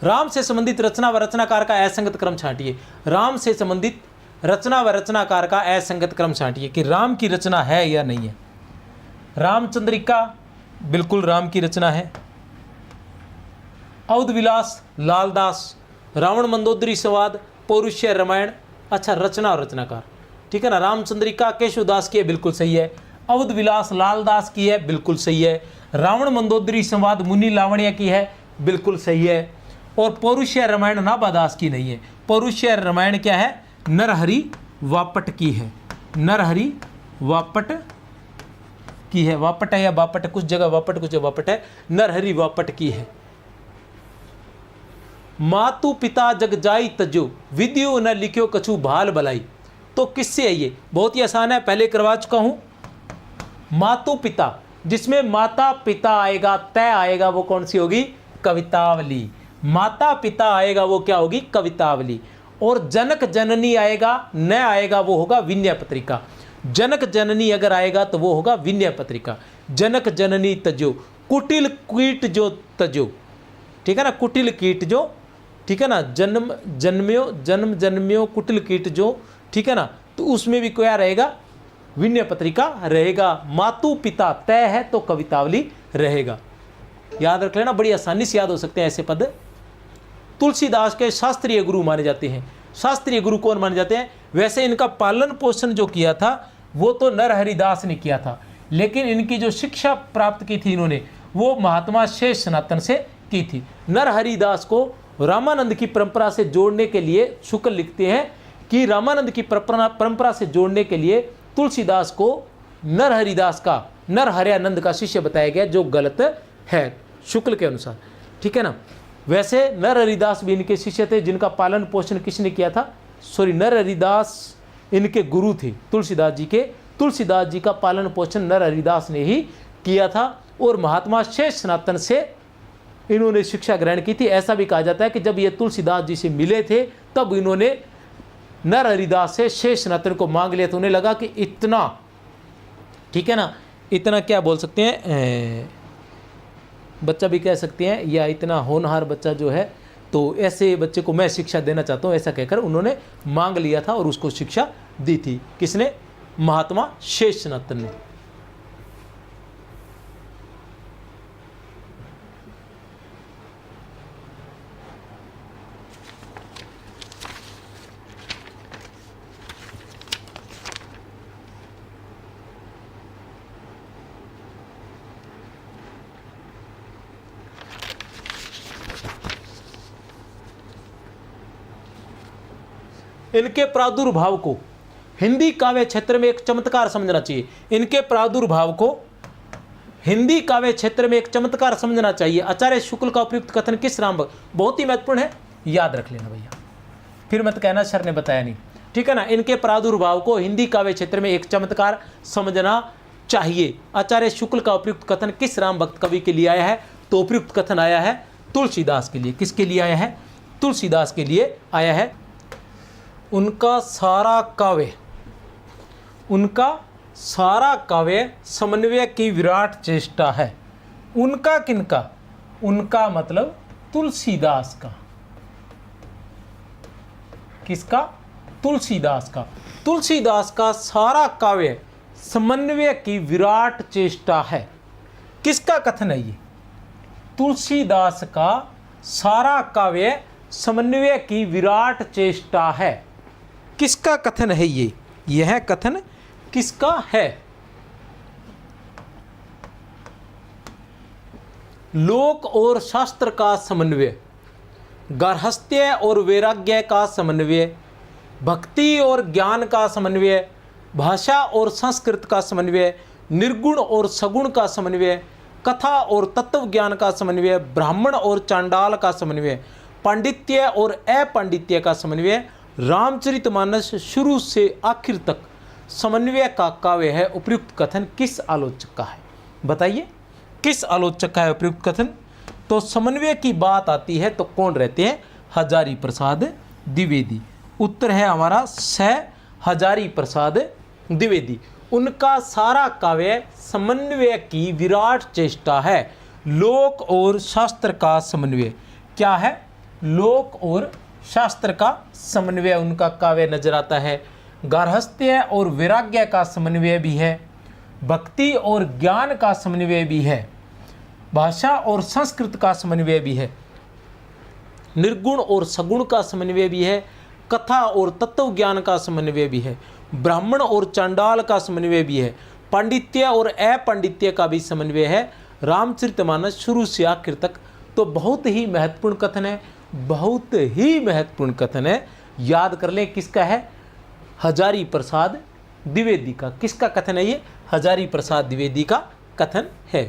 राम से संबंधित रचना व रचनाकार का असंगत क्रम छांटिए। राम से संबंधित रचना व रचनाकार का असंगत क्रम छांटिए कि राम की रचना है या नहीं है। रामचंद्रिका बिल्कुल राम की रचना है। अवध विलास लालदास, रावण मंदोदरी संवाद, पौरुष्य रामायण, अच्छा रचना और रचनाकार, ठीक है ना। रामचंद्रिका केशवदास की है, बिल्कुल सही है। अवध विलास लालदास की है, बिल्कुल सही है। रावण मंदोदरी संवाद मुनि लावण्य की है, बिल्कुल सही है। और पौरुष्य रामायण नाभादास की नहीं है। पौरुष्य रामायण क्या है, नरहरि वापट की है, नरहरि वापट की है। वापट है या बापट, कुछ जगह वापट कुछ जगह वापट है, नरहरि वापट की है। मातु पिता जग जाई तजो, विद्यो न लिख्यो कछु भाल भलाई, तो किससे है ये, बहुत ही आसान है, पहले करवा चुका हूं। मातु पिता, जिसमें माता पिता आएगा, तय आएगा, वो कौन सी होगी, कवितावली। माता पिता आएगा वो क्या होगी, कवितावली। और जनक जननी आएगा, न आएगा, वो होगा विनय पत्रिका। जनक जननी अगर आएगा तो वो होगा विनय पत्रिका। जनक जननी तजो, कुटिल कीट जो तजो, ठीक है ना, कुटिल कीट जो, ठीक है ना, जन्म जन्म्यो कुटिल कीट जो, ठीक है ना, तो उसमें भी क्या रहेगा, विनय पत्रिका रहेगा। मातु पिता तय है तो कवितावली रहेगा। याद रख लेना, बड़ी आसानी से याद हो सकते हैं ऐसे पद। तुलसीदास के शास्त्रीय गुरु माने जाते हैं। शास्त्रीय गुरु कौन माने जाते हैं, वैसे इनका पालन पोषण जो किया था वो तो नरहरिदास ने किया था, लेकिन इनकी जो शिक्षा प्राप्त की थी इन्होंने, वो महात्मा शेष सनातन से की थी। नरहरिदास को रामानंद की परंपरा से जोड़ने के लिए शुक्ल लिखते हैं कि रामानंद की परंपरा से जोड़ने के लिए तुलसीदास को नरहरिदास का, नरहरियानंद का शिष्य बताया गया, जो गलत है शुक्ल के अनुसार, ठीक है ना। वैसे नरहरिदास भी इनके शिष्य थे, जिनका पालन पोषण किसने किया था, नरहरिदास इनके गुरु थे तुलसीदास जी के। तुलसीदास जी का पालन पोषण नरहरिदास ने ही किया था, और महात्मा शेष सनातन से इन्होंने शिक्षा ग्रहण की थी। ऐसा भी कहा जाता है कि जब ये तुलसीदास जी से मिले थे तब इन्होंने नरहरिदास से शेष सनातन को मांग लिया, तो उन्हें लगा कि इतना, ठीक है ना, इतना क्या बोल सकते हैं, बच्चा भी कह सकते हैं, या इतना होनहार बच्चा जो है, तो ऐसे बच्चे को मैं शिक्षा देना चाहता हूँ, ऐसा कहकर उन्होंने मांग लिया था और उसको शिक्षा दी थी। किसने, महात्मा शेष सनातन ने। इनके प्रादुर्भाव को हिंदी काव्य क्षेत्र में एक चमत्कार समझना चाहिए। इनके प्रादुर्भाव को हिंदी काव्य क्षेत्र में एक चमत्कार समझना चाहिए। आचार्य शुक्ल का उपयुक्त कथन किस राम भक्त, बहुत ही महत्वपूर्ण है, याद रख लेना भैया, फिर मत कहना सर ने बताया नहीं, ठीक है ना। इनके प्रादुर्भाव को हिंदी काव्य क्षेत्र में एक चमत्कार समझना चाहिए। आचार्य शुक्ल का उपयुक्त कथन किस राम भक्त कवि के लिए आया है, तो उपयुक्त कथन आया है तुलसीदास के लिए। किसके लिए आया है, तुलसीदास के लिए आया है। उनका सारा काव्य समन्वय की विराट चेष्टा है। उनका किनका, उनका मतलब तुलसीदास का। किसका, तुलसीदास का। तुलसीदास का सारा काव्य समन्वय की विराट चेष्टा है। किसका कथन है ये, तुलसीदास का सारा काव्य समन्वय की विराट चेष्टा है। किसका कथन है ये, यह कथन किसका है, लोक और शास्त्र का समन्वय, गार्हस्थ्य और वैराग्य का समन्वय, भक्ति और ज्ञान का समन्वय, भाषा और संस्कृत का समन्वय, निर्गुण और सगुण का समन्वय, कथा और तत्व ज्ञान का समन्वय, ब्राह्मण और चांडाल का समन्वय, पांडित्य और अपांडित्य का समन्वय, रामचरितमानस शुरू से आखिर तक समन्वय का काव्य है। उपयुक्त कथन किस आलोचक का है? बताइए किस आलोचक का है उपयुक्त कथन? तो समन्वय की बात आती है तो कौन रहते हैं? हजारी प्रसाद द्विवेदी। उत्तर है हमारा स हजारी प्रसाद द्विवेदी। उनका सारा काव्य समन्वय की विराट चेष्टा है। लोक और शास्त्र का समन्वय क्या है? लोक और शास्त्र का समन्वय उनका काव्य नजर आता है। गार्हस्थ्य और वैराग्य का समन्वय भी है, भक्ति और ज्ञान का समन्वय भी है, भाषा और संस्कृत का समन्वय भी है, निर्गुण और सगुण का समन्वय भी है, कथा और तत्व ज्ञान का समन्वय भी है, ब्राह्मण और चांडाल का समन्वय भी है, पांडित्य और अपांडित्य का भी समन्वय है। रामचरितमानस शुरू से आखिर तक तो बहुत ही महत्वपूर्ण कथन है, बहुत ही महत्वपूर्ण कथन है। याद कर लें किसका है? हजारी प्रसाद द्विवेदी का। किसका कथन है ये? हजारी प्रसाद द्विवेदी का कथन है।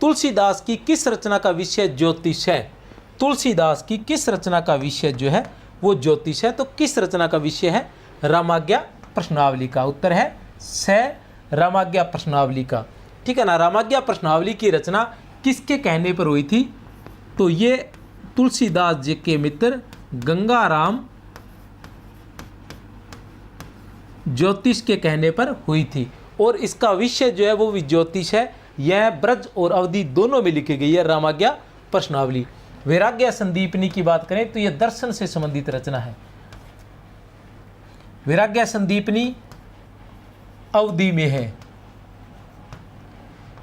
तुलसीदास की किस रचना का विषय ज्योतिष है? तुलसीदास की किस रचना का विषय जो है वो ज्योतिष है। तो किस रचना का विषय है? रामाज्ञा प्रश्नावली का। उत्तर है स रामाज्ञा प्रश्नावली का। ठीक है ना। रामाज्ञा प्रश्नावली की रचना किसके कहने पर हुई थी? तो ये तुलसीदास जी के मित्र गंगाराम ज्योतिष के कहने पर हुई थी और इसका विषय जो है वो भी ज्योतिष है। यह ब्रज और अवधि दोनों में लिखी गई है रामाज्ञा प्रश्नावली। वैराग्य संदीपनी की बात करें तो यह दर्शन से संबंधित रचना है। वैराग्य संदीपनी अवधि में है,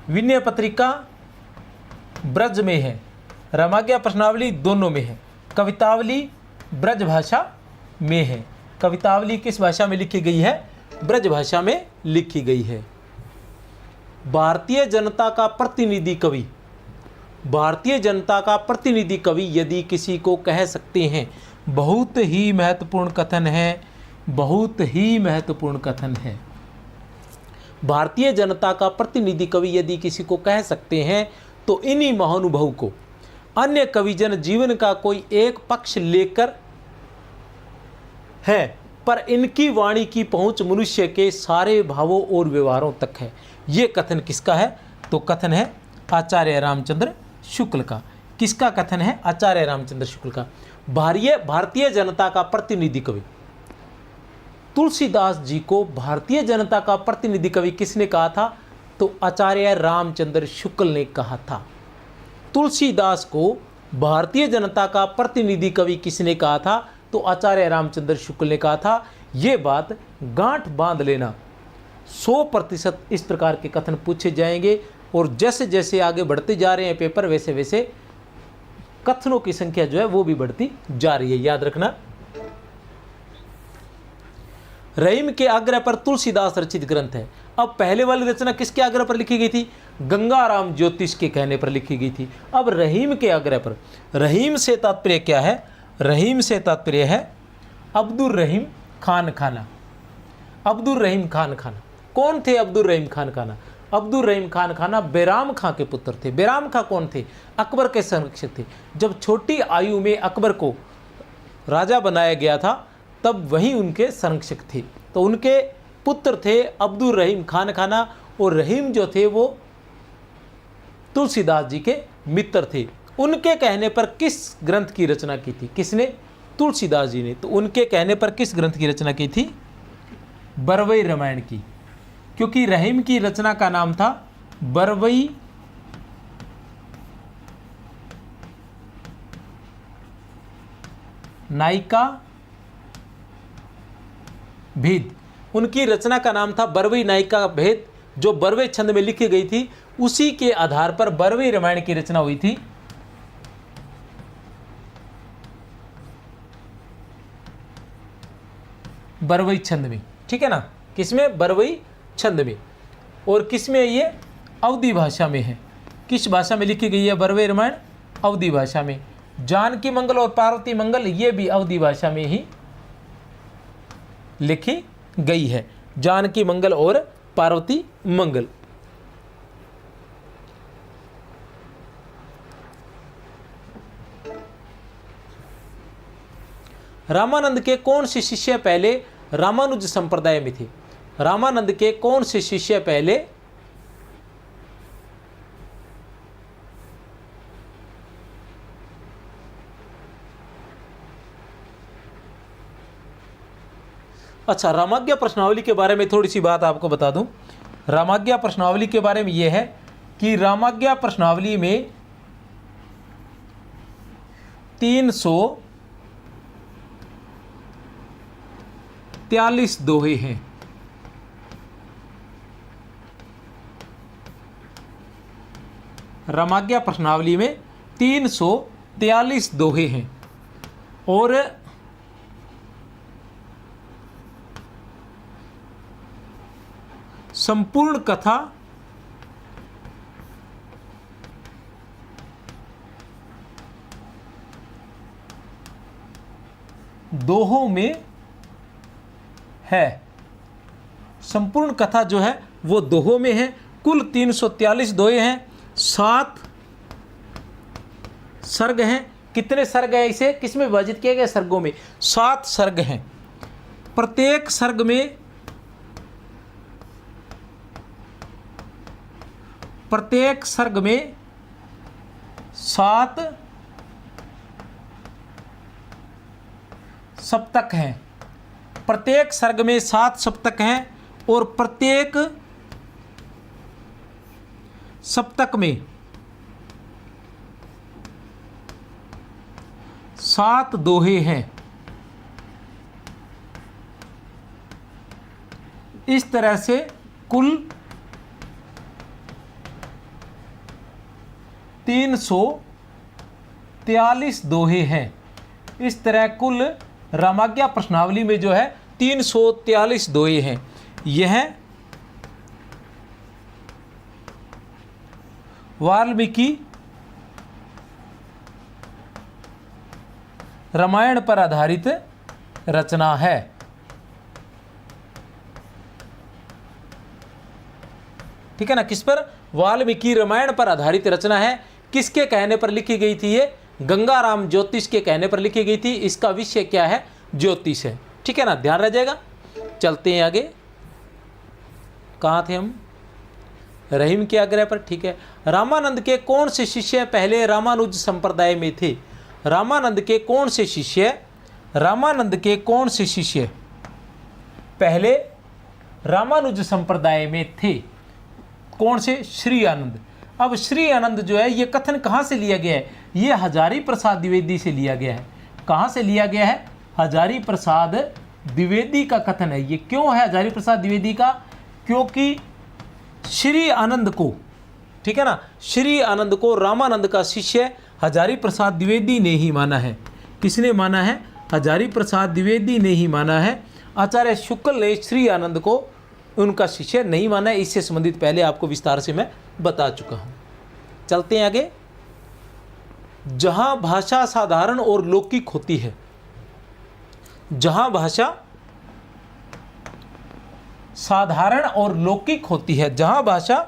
विनय पत्रिका ब्रज में है, रामाज्ञा प्रश्नावली दोनों में है, कवितावली ब्रज भाषा में है। कवितावली किस भाषा में लिखी गई है? ब्रज भाषा में लिखी गई है। भारतीय जनता का प्रतिनिधि कवि, भारतीय जनता का प्रतिनिधि कवि यदि किसी को कह सकते हैं, बहुत ही महत्वपूर्ण कथन है, बहुत ही महत्वपूर्ण कथन है। भारतीय जनता का प्रतिनिधि कवि यदि किसी को कह सकते हैं तो इन्हीं महानुभव को। अन्य कविजन जीवन का कोई एक पक्ष लेकर है, पर इनकी वाणी की पहुंच मनुष्य के सारे भावों और व्यवहारों तक है। ये कथन किसका है? तो कथन है आचार्य रामचंद्र शुक्ल का। किसका कथन है? आचार्य रामचंद्र शुक्ल का। भारतीय जनता का प्रतिनिधि कवि तुलसीदास जी को भारतीय जनता का प्रतिनिधि कवि किसने कहा था? तो आचार्य रामचंद्र शुक्ल ने कहा था। तुलसीदास को भारतीय जनता का प्रतिनिधि कवि किसने कहा था? तो आचार्य रामचंद्र शुक्ल ने कहा था। ये बात गांठ बांध लेना। 100% इस प्रकार के कथन पूछे जाएंगे और जैसे जैसे आगे बढ़ते जा रहे हैं पेपर वैसे वैसे कथनों की संख्या जो है वो भी बढ़ती जा रही है। याद रखना। रहीम के आग्रह पर तुलसीदास रचित ग्रंथ है। अब पहले वाली रचना किसके आग्रह पर लिखी गई थी? गंगाराम ज्योतिष के कहने पर लिखी गई थी। अब रहीम के आग्रह पर। रहीम से तात्पर्य क्या है? रहीम से तात्पर्य है अब्दुल रहीम खान खाना। अब्दुल रहीम खान खाना कौन थे? अब्दुल रहीम खान खाना, अब्दुल रहीम खान खाना बैराम खां के पुत्र थे। बैराम खां कौन थे? अकबर के संरक्षक थे। जब छोटी आयु में अकबर को राजा बनाया गया था तब वही उनके संरक्षक थे। तो उनके पुत्र थे अब्दुल रहीम खान खाना और रहीम जो थे वो तुलसीदास जी के मित्र थे। उनके कहने पर किस ग्रंथ की रचना की थी? किसने? तुलसीदास जी ने। तो उनके कहने पर किस ग्रंथ की रचना की थी? बरवई रामायण की। क्योंकि रहीम की रचना का नाम था बरवई नायिका भेद। उनकी रचना का नाम था बरवई नायिका भेद, जो बरवई छंद में लिखी गई थी। उसी के आधार पर बरवई रामायण की रचना हुई थी। बरवई छंद में। ठीक है ना। किसमें? बरवई छंद में। और किसमें? ये अवधी भाषा में है। किस भाषा में लिखी गई है बरवे रामायण? अवधी भाषा में। जानकी मंगल और पार्वती मंगल ये भी अवधी भाषा में ही लिखी गई है। जानकी मंगल और पार्वती मंगल। रामानंद के कौन से शिष्य पहले रामानुज संप्रदाय में थे? रामानंद के कौन से शिष्य पहले अच्छा, रामाज्ञा प्रश्नावली के बारे में थोड़ी सी बात आपको बता दूं। रामाज्ञा प्रश्नावली के बारे में यह है कि रामाज्ञा प्रश्नावली में 343 दोहे हैं। रामाज्ञा प्रश्नावली में 343 दोहे हैं और संपूर्ण कथा दोहों में है। संपूर्ण कथा जो है वो दोहों में है। कुल 343 दोहे हैं, 7 सर्ग हैं। कितने सर्ग हैं? इसे किस में विभाजित किया गया? सर्गों में। 7 सर्ग हैं। प्रत्येक सर्ग में 7 सप्तक हैं। प्रत्येक सर्ग में 7 सप्तक हैं और प्रत्येक सप्तक में 7 दोहे हैं। इस तरह से कुल 343 दोहे हैं। इस तरह कुल रामाज्ञा प्रश्नावली में जो है 343 दोहे हैं। यह वाल्मीकि रामायण पर आधारित रचना है। ठीक है ना? किस पर? वाल्मीकि रामायण पर आधारित रचना है। किसके कहने पर लिखी गई थी? ये गंगाराम ज्योतिष के कहने पर लिखी गई थी। इसका विषय क्या है? ज्योतिष है। ठीक है ना? ध्यान रह जाएगा। चलते हैं आगे। कहाँ थे हम? रहीम के आग्रह पर। ठीक है। रामानंद के कौन से शिष्य पहले रामानुज संप्रदाय में थे? रामानंद के कौन से शिष्य पहले रामानुज संप्रदाय में थे? कौन से? श्री आनंद। अब श्री आनंद जो है ये कथन कहाँ से लिया गया है? ये हजारी प्रसाद द्विवेदी से लिया गया है। कहाँ से लिया गया है? हजारी प्रसाद द्विवेदी का कथन है। ये क्यों है हजारी प्रसाद द्विवेदी का? क्योंकि श्री आनंद को, ठीक है ना, श्री आनंद को रामानंद का शिष्य हजारी प्रसाद द्विवेदी ने ही माना है। किसने माना है? हजारी प्रसाद द्विवेदी ने ही माना है। आचार्य शुक्ल ने श्री आनंद को उनका शिष्य नहीं माना है। इससे संबंधित पहले आपको विस्तार से मैं बता चुका हूं। चलते हैं आगे। जहां भाषा साधारण और लौकिक होती है, जहां भाषा साधारण और लौकिक होती है, जहां भाषा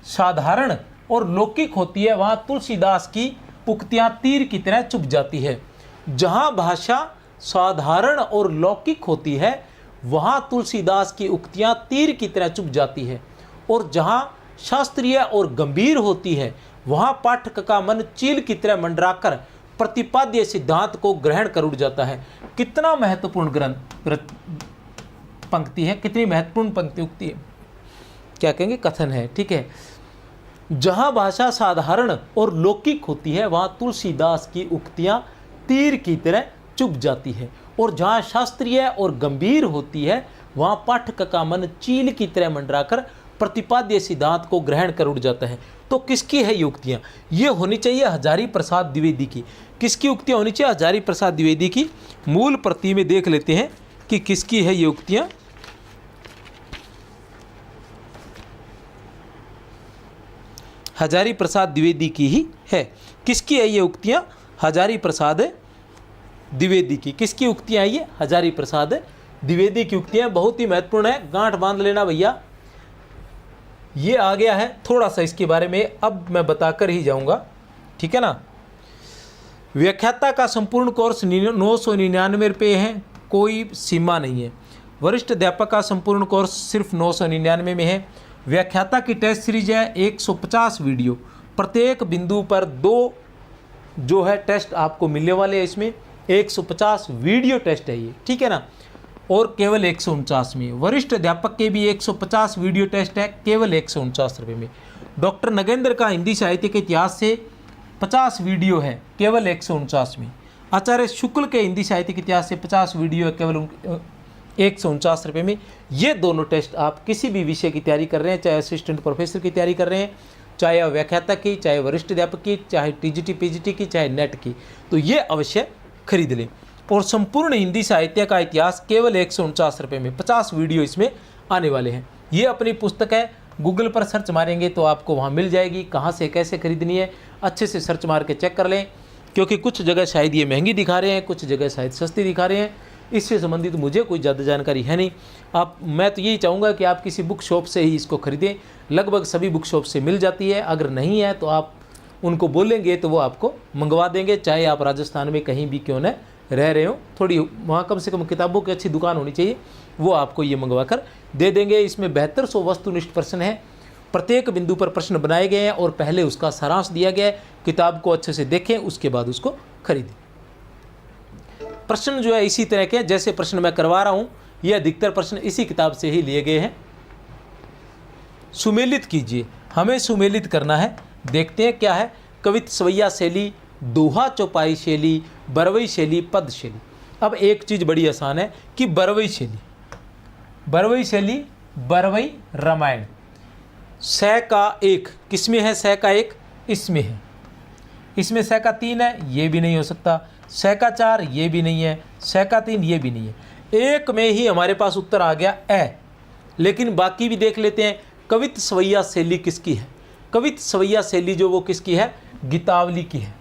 साधारण और लौकिक होती है, वहां तुलसीदास की उक्तियां तीर की तरह चुभ जाती है। जहां भाषा साधारण और लौकिक होती है, वहां तुलसीदास की उक्तियां तीर की तरह चुभ जाती है। और जहां शास्त्रीय और गंभीर होती है, वहां पाठक का मन चील की तरह मंडराकर प्रतिपाद्य सिद्धांत को ग्रहण कर उठ जाता है। कितना महत्वपूर्ण पंक्ति है, कितनी महत्वपूर्ण पंक्ति उक्ति है, क्या कहेंगे, कथन है। ठीक है। जहां भाषा साधारण और लौकिक होती है, वहां तुलसीदास की उक्तियां तीर की तरह चुभ जाती है। और जहां शास्त्रीय और गंभीर होती है, वहां पाठक का मन चील की तरह मंडराकर प्रतिपाद्य सिद्धांत को ग्रहण कर उठ जाता है। तो किसकी है ये उक्तियां? ये होनी चाहिए हजारी प्रसाद द्विवेदी की। किसकी उक्तियां होनी चाहिए? हजारी प्रसाद द्विवेदी की। मूल प्रति में देख लेते हैं कि किसकी है ये उक्तियां। हजारी प्रसाद द्विवेदी की ही है। किसकी है ये उक्तियाँ? हजारी प्रसाद द्विवेदी की। किसकी उक्तियाँ हैं ये? हजारी प्रसाद द्विवेदी की उक्तियाँ। बहुत ही महत्वपूर्ण है, गांठ बांध लेना भैया। ये आ गया है थोड़ा सा इसके बारे में, अब मैं बताकर ही जाऊंगा, ठीक है ना। व्याख्याता का संपूर्ण कोर्स 999 रुपये है, कोई सीमा नहीं है। वरिष्ठ अध्यापक का संपूर्ण कोर्स सिर्फ 999 में है। व्याख्याता की टेस्ट सीरीज है 150 वीडियो, प्रत्येक बिंदु पर 2 जो है टेस्ट आपको मिलने वाले हैं। इसमें 150 वीडियो टेस्ट है ये, ठीक है ना, और केवल 149 में। वरिष्ठ अध्यापक के भी 150 वीडियो टेस्ट है, केवल 149 रुपये में। डॉक्टर नगेंद्र का हिंदी साहित्य के इतिहास से 50 वीडियो है, केवल 149 में। आचार्य शुक्ल के हिंदी साहित्य के इतिहास से 50 वीडियो है, केवल 149 रुपये में। ये दोनों टेस्ट आप किसी भी विषय की तैयारी कर रहे हैं, चाहे असिस्टेंट प्रोफेसर की तैयारी कर रहे हैं, चाहे व्याख्याता की, चाहे वरिष्ठ अध्यापक की, चाहे टीजीटी पीजीटी की, चाहे नेट की, तो ये अवश्य खरीद लें। और संपूर्ण हिंदी साहित्य का इतिहास केवल 149 रुपये में, 50 वीडियो इसमें आने वाले हैं। ये अपनी पुस्तक है, गूगल पर सर्च मारेंगे तो आपको वहाँ मिल जाएगी। कहाँ से कैसे खरीदनी है अच्छे से सर्च मार के चेक कर लें, क्योंकि कुछ जगह शायद ये महंगी दिखा रहे हैं, कुछ जगह शायद सस्ती दिखा रहे हैं। इससे संबंधित मुझे कोई ज़्यादा जानकारी है नहीं। मैं तो यही चाहूँगा कि आप किसी बुक शॉप से ही इसको खरीदें, लगभग सभी बुक शॉप से मिल जाती है। अगर नहीं है तो आप उनको बोलेंगे तो वो आपको मंगवा देंगे, चाहे आप राजस्थान में कहीं भी क्यों न रह रहे हो। थोड़ी वहाँ कम से कम किताबों की अच्छी दुकान होनी चाहिए, वो आपको ये मंगवा कर दे देंगे। इसमें 7200 वस्तुनिष्ठ प्रश्न है, प्रत्येक बिंदु पर प्रश्न बनाए गए हैं और पहले उसका सारांश दिया गया है। किताब को अच्छे से देखें, उसके बाद उसको खरीदें। प्रश्न जो है इसी तरह के जैसे प्रश्न मैं करवा रहा हूँ, ये अधिकतर प्रश्न इसी किताब से ही लिए गए हैं। सुमेलित कीजिए, हमें सुमेलित करना है। देखते हैं क्या है। कवित सवैया शैली, दोहा चौपाई शैली, बरवई शैली, पद शैली। अब एक चीज़ बड़ी आसान है कि बरवई शैली, बरवई शैली, बरवई रामायण। सै का 1 किस में है? सै का 1 इसमें है। इसमें सै का 3 है, ये भी नहीं हो सकता। सै का 4 ये भी नहीं है। सै का 3 ये भी नहीं है। एक में ही हमारे पास उत्तर आ गया ए। लेकिन बाकी भी देख लेते हैं। कवित सवैया शैली किसकी है? कवित सवैया शैली जो वो किसकी है? गीतावली की है।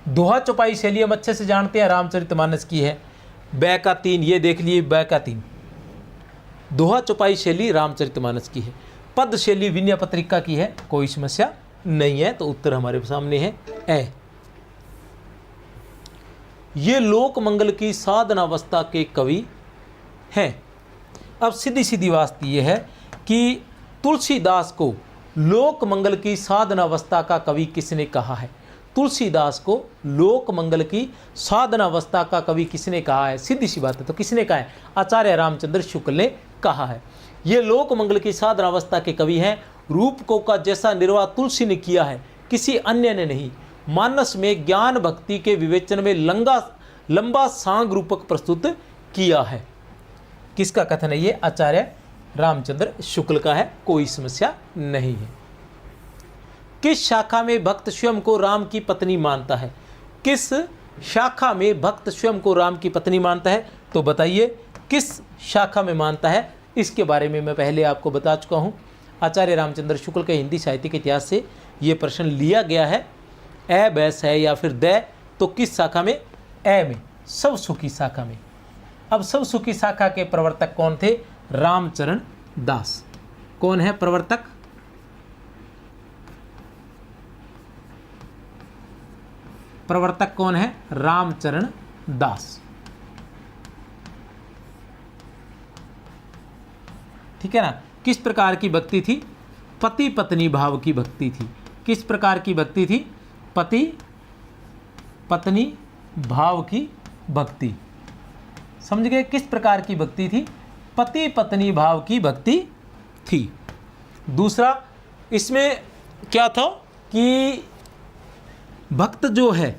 दोहा चौपाई शैली हम अच्छे से जानते हैं, रामचरितमानस की है। बै का 3 ये देख लिए, बै का 3। दोहा चौपाई शैली रामचरितमानस की है। पद शैली विनय पत्रिका की है, कोई समस्या नहीं है। तो उत्तर हमारे सामने है ए। ये लोक मंगल की साधनावस्था के कवि हैं। अब सीधी सीधी बात ये है कि तुलसीदास को लोक मंगल की साधनावस्था का कवि किसने कहा है? तुलसीदास को लोक मंगल की साधनावस्था का कवि किसने कहा है? सीधी सी बात है, तो किसने कहा है? आचार्य रामचंद्र शुक्ल ने कहा है। ये लोक मंगल की साधनावस्था के कवि हैं। रूपकों का जैसा निर्वाह तुलसी ने किया है, किसी अन्य ने नहीं। मानस में ज्ञान भक्ति के विवेचन में लंबा सांग रूपक प्रस्तुत किया है। किसका कथन है ये? आचार्य रामचंद्र शुक्ल का है, कोई समस्या नहीं है। किस शाखा में भक्त स्वयं को राम की पत्नी मानता है? किस शाखा में भक्त स्वयं को राम की पत्नी मानता है? तो बताइए किस शाखा में मानता है? इसके बारे में मैं पहले आपको बता चुका हूँ। आचार्य रामचंद्र शुक्ल के हिंदी साहित्य के इतिहास से ये प्रश्न लिया गया है। ए बैस है या फिर द, तो किस शाखा में? ए में, सब सुखी शाखा में। अब सब सुखी शाखा के प्रवर्तक कौन थे? रामचरण दास। कौन है प्रवर्तक? प्रवर्तक कौन है? रामचरण दास। ठीक है ना। किस प्रकार की भक्ति थी? पति पत्नी भाव की भक्ति थी। किस प्रकार की भक्ति थी? पति पत्नी भाव की भक्ति। समझ गए? किस प्रकार की भक्ति थी? पति पत्नी भाव की भक्ति थी। दूसरा इसमें क्या था कि भक्त जो है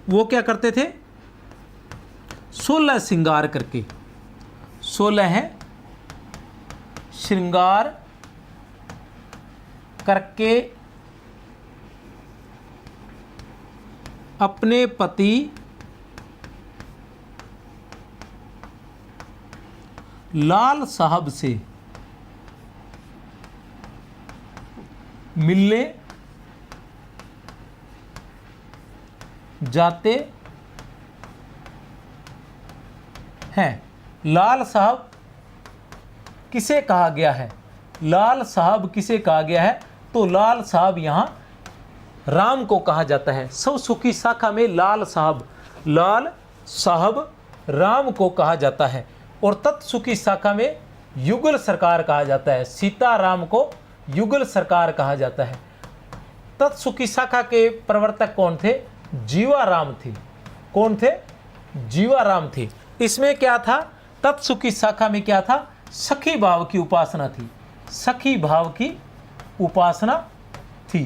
वो क्या करते थे? 16 श्रृंगार करके, 16 श्रृंगार करके अपने पति लाल साहब से मिलने जाते हैं। लाल साहब किसे कहा गया है? लाल साहब किसे कहा गया है? तो लाल साहब यहाँ राम को कहा जाता है। सब सुखी शाखा में लाल साहब राम को कहा जाता है और तत्सुखी शाखा में युगल सरकार कहा जाता है। सीताराम को युगल सरकार कहा जाता है। तत्सुखी शाखा के प्रवर्तक कौन थे? जीवाराम थे। कौन थे? जीवाराम थे। इसमें क्या था? तत्सुखी शाखा में क्या था? सखी भाव की उपासना थी। सखी भाव की उपासना थी।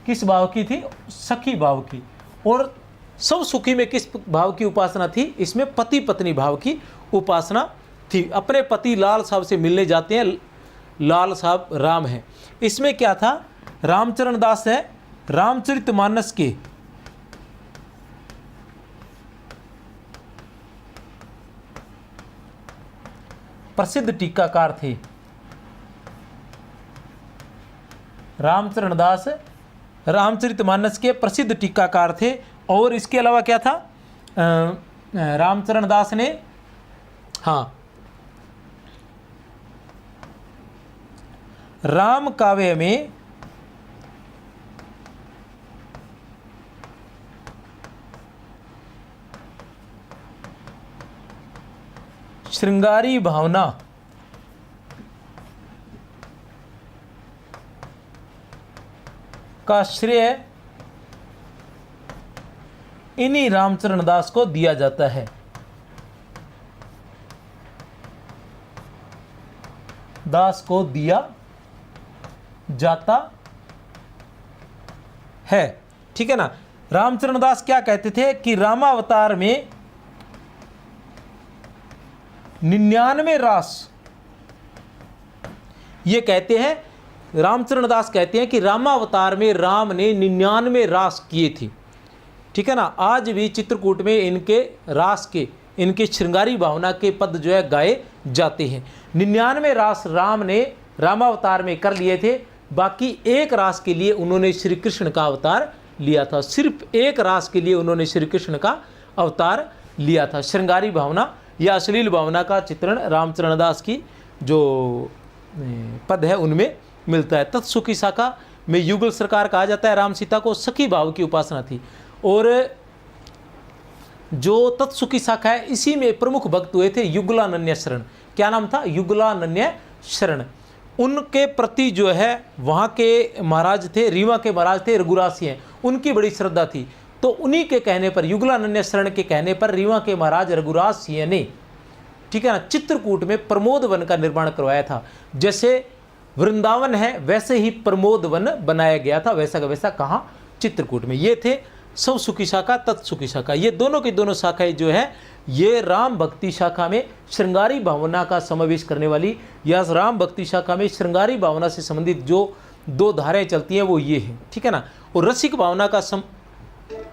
किस भाव की थी? सखी भाव की। और सब सुखी में किस भाव की उपासना थी? इसमें पति पत्नी भाव की उपासना थी। अपने पति लाल साहब से मिलने जाते हैं, लाल साहब राम हैं। इसमें क्या था? रामचरण दास है रामचरितमानस के प्रसिद्ध टीकाकार थे। रामचरण दास रामचरितमानस के प्रसिद्ध टीकाकार थे। और इसके अलावा क्या था? रामचरण दास ने राम काव्य में श्रृंगारी भावना का श्रेय इन्हीं रामचरण दास को दिया जाता है। दास को दिया जाता है। ठीक है ना? रामचरण दास क्या कहते थे कि रामावतार में 99 रास, ये कहते हैं, रामचरण दास कहते हैं कि रामावतार में राम ने 99 रास किए थे। ठीक है ना? आज भी चित्रकूट में इनके रास के, इनके श्रृंगारी भावना के पद जो है गाए जाते हैं। 99 रास राम ने रामावतार में कर लिए थे। बाकी एक रास के लिए उन्होंने श्री कृष्ण का अवतार लिया था। सिर्फ एक रास के लिए उन्होंने श्री कृष्ण का अवतार लिया था। श्रृंगारी भावना या अश्लील भावना का चित्रण रामचरण दास की जो पद है उनमें मिलता है। तत्सुखी शाखा में युगल सरकार कहा जाता है। राम सीता को सखी भाव की उपासना थी। और जो तत्सुखी शाखा है इसी में प्रमुख भक्त हुए थे युगलानन्य शरण। क्या नाम था? युगलानन्य शरण। उनके प्रति जो है वहाँ के महाराज थे, रीवा के महाराज थे रघुरासी हैं, उनकी बड़ी श्रद्धा थी। तो उन्हीं के कहने पर, युगलानन्य शरण के कहने पर रीवा के महाराज रघुराज सिंह ने, ठीक है ना, चित्रकूट में प्रमोद वन का निर्माण करवाया था। जैसे वृंदावन है वैसे ही प्रमोद वन बनाया गया था, वैसा का वैसा कहाँ? चित्रकूट में। ये थे सब सुखी शाखा, तत्सुखी शाखा। ये दोनों की दोनों शाखाएं जो है ये राम भक्ति शाखा में श्रृंगारी भावना का समावेश करने वाली, या राम भक्ति शाखा में श्रृंगारी भावना से संबंधित जो दो धाराएं चलती हैं वो ये हैं। ठीक है ना? और रसिक भावना का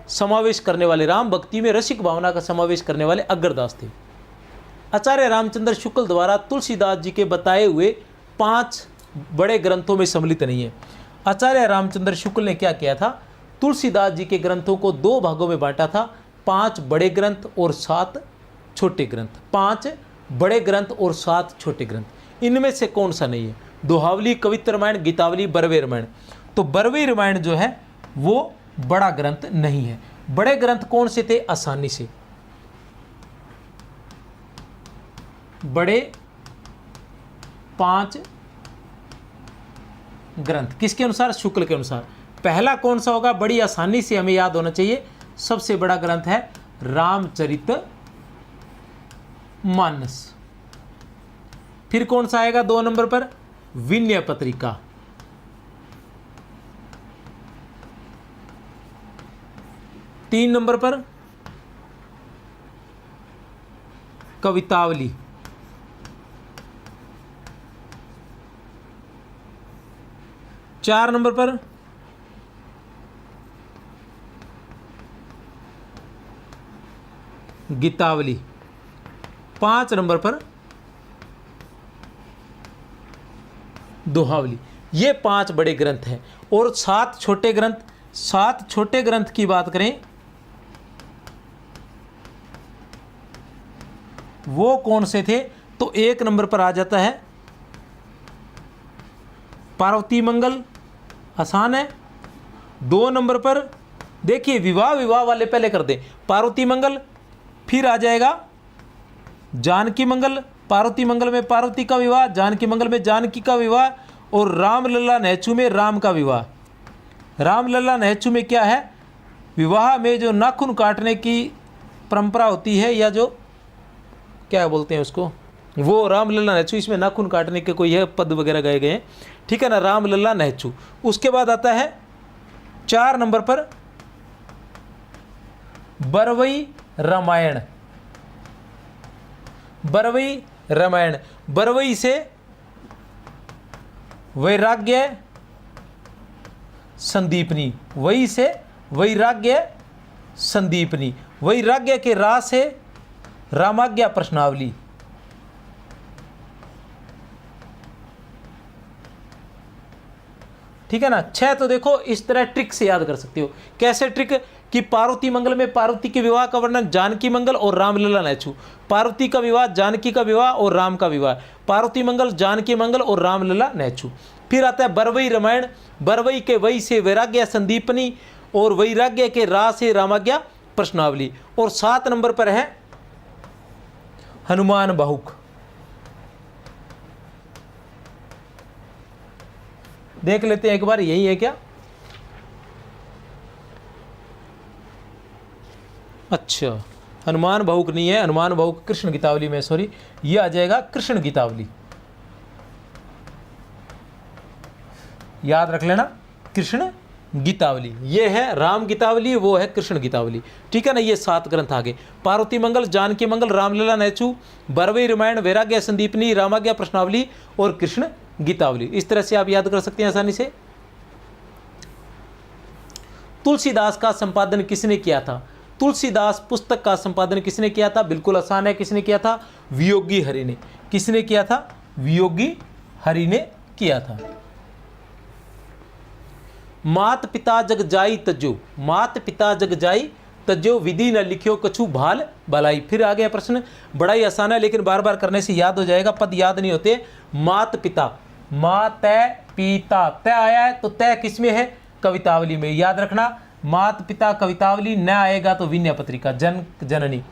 समावेश करने वाले, राम भक्ति में रसिक भावना का समावेश करने वाले अग्रदास थे। आचार्य रामचंद्र शुक्ल द्वारा तुलसीदास जी के बताए हुए 5 बड़े ग्रंथों में सम्मिलित नहीं है। आचार्य रामचंद्र शुक्ल ने क्या किया था? तुलसीदास जी के ग्रंथों को 2 भागों में बांटा था, 5 बड़े ग्रंथ और 7 छोटे ग्रंथ। 5 बड़े ग्रंथ और 7 छोटे ग्रंथ। इनमें से कौन सा नहीं है? दोहावली, कवित्त रामायण, गीतावली, बरवे रामायण। तो बरवे रामायण जो है वो बड़ा ग्रंथ नहीं है। बड़े ग्रंथ कौन से थे? आसानी से बड़े 5 ग्रंथ। किसके अनुसार? शुक्ल के अनुसार। पहला कौन सा होगा? बड़ी आसानी से हमें याद होना चाहिए, सबसे बड़ा ग्रंथ है रामचरित मानस। फिर कौन सा आएगा 2 नंबर पर? विनय पत्रिका। तीन नंबर पर कवितावली। 4 नंबर पर गीतावली। 5 नंबर पर दोहावली। ये 5 बड़े ग्रंथ हैं। और 7 छोटे ग्रंथ, 7 छोटे ग्रंथ की बात करें वो कौन से थे, तो 1 नंबर पर आ जाता है पार्वती मंगल, आसान है। 2 नंबर पर देखिए विवाह वाले पहले कर दें, पार्वती मंगल, फिर आ जाएगा जानकी मंगल। पार्वती मंगल में पार्वती का विवाह, जानकी मंगल में जानकी का विवाह, और रामलला नहचू में राम का विवाह। रामलला नहचू में क्या है, विवाह में जो नाखून काटने की परंपरा होती है, या जो क्या बोलते हैं उसको, वो रामलला नहचू, इसमें नाखून काटने के कोई है पद वगैरह गाए गए हैं, ठीक है ना, रामलला नहचू। उसके बाद आता है 4 नंबर पर बरवई रामायण। बरवई रामायण, बरवई से वैराग्य संदीपनी, वही से वैराग्य संदीपनी, वैराग्य के रा से रामाज्ञा प्रश्नावली। ठीक है ना। 6 तो देखो इस तरह ट्रिक से याद कर सकते हो। कैसे ट्रिक, कि पार्वती मंगल में पार्वती के विवाह का वर्णन, जानकी मंगल और रामलला नहचू। पार्वती का विवाह, जानकी का विवाह और राम का विवाह, पार्वती मंगल, जानकी मंगल और रामलला नहचू। फिर आता है बरवई रामायण, बरवई के वई से वैराग्य संदीपनी और वैराग्य के रा से रामाज्ञा प्रश्नावली। और 7 नंबर पर है हनुमान बाहुक। देख लेते हैं एक बार, यही है क्या, अच्छा हनुमान बाहुक नहीं है, हनुमान बाहुक कृष्ण गीतावली में, सॉरी, ये आ जाएगा कृष्ण गीतावली, याद रख लेना, कृष्ण गीतावली। ये है राम गीतावली, वो है कृष्ण गीतावली, ठीक है ना। ये 7 ग्रंथ आ गए, पार्वती मंगल, जानकी मंगल, रामलला नहचू, बरवई रामायण, वैराग्य संदीपनी, रामाज्ञा प्रश्नावली और कृष्ण गीतावली। इस तरह से आप याद कर सकते हैं आसानी से। तुलसीदास का संपादन किसने किया था, तुलसीदास पुस्तक का संपादन किसने किया था, बिल्कुल आसान है, किसने किया था, वियोगी हरि ने। किसने किया था, वियोगी हरि ने किया था। मात पिता जग जाई तजो, मात पिता जग जाई तजो, विधि न लिखियो कछु भाल भलाई। फिर आ गया प्रश्न, बड़ा ही आसान है लेकिन बार बार करने से याद हो जाएगा, पद याद नहीं होते। मात पिता, मात पिता, तय आया है तो तय किसमें है, कवितावली में, याद रखना। मात पिता कवितावली, न आएगा तो विनय पत्रिका, जन जननी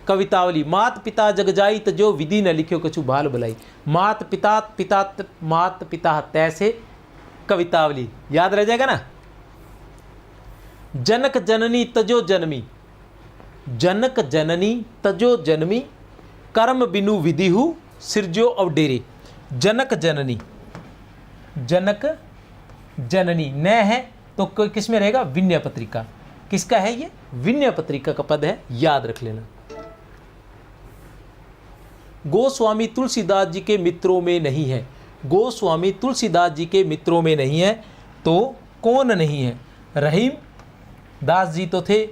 कवितावली। मात पिता जग जाई तजो, विधि न लिखियो कछु भाल भलाई। मात पिता, पिता मात पिता तय से कवितावली, याद रह जाएगा ना। जनक जननी तजो जन्मी, जनक जननी तजो जन्मी, कर्म बिनु विधिहु सिरजो अवडेरे। जनक जननी, जनक जननी न है तो किस में रहेगा, विनय पत्रिका। किसका है ये, विनय पत्रिका का पद है, याद रख लेना। गोस्वामी तुलसीदास जी के मित्रों में नहीं है, गोस्वामी तुलसीदास जी के मित्रों में नहीं है तो कौन नहीं है, रहीम दास जी तो थे,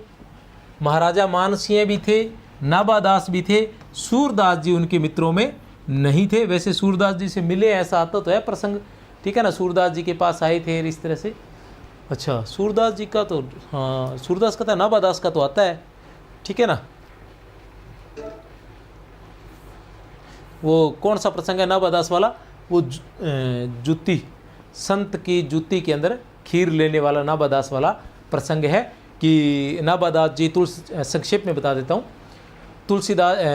महाराजा मानसिंह भी थे, नाबादास भी थे, सूरदास जी उनके मित्रों में नहीं थे। वैसे सूरदास जी से मिले ऐसा आता तो है प्रसंग, ठीक है ना, सूरदास जी के पास आए थे इस तरह से। अच्छा सूरदास जी का तो, हाँ सूरदास का था, नाबादास का तो आता है, ठीक है ना। वो कौन सा प्रसंग है नाबादास वाला, वो जूती, संत की जूती के अंदर खीर लेने वाला नाबादास वाला प्रसंग है। कि नाबादास जी, संक्षेप में बता देता हूँ,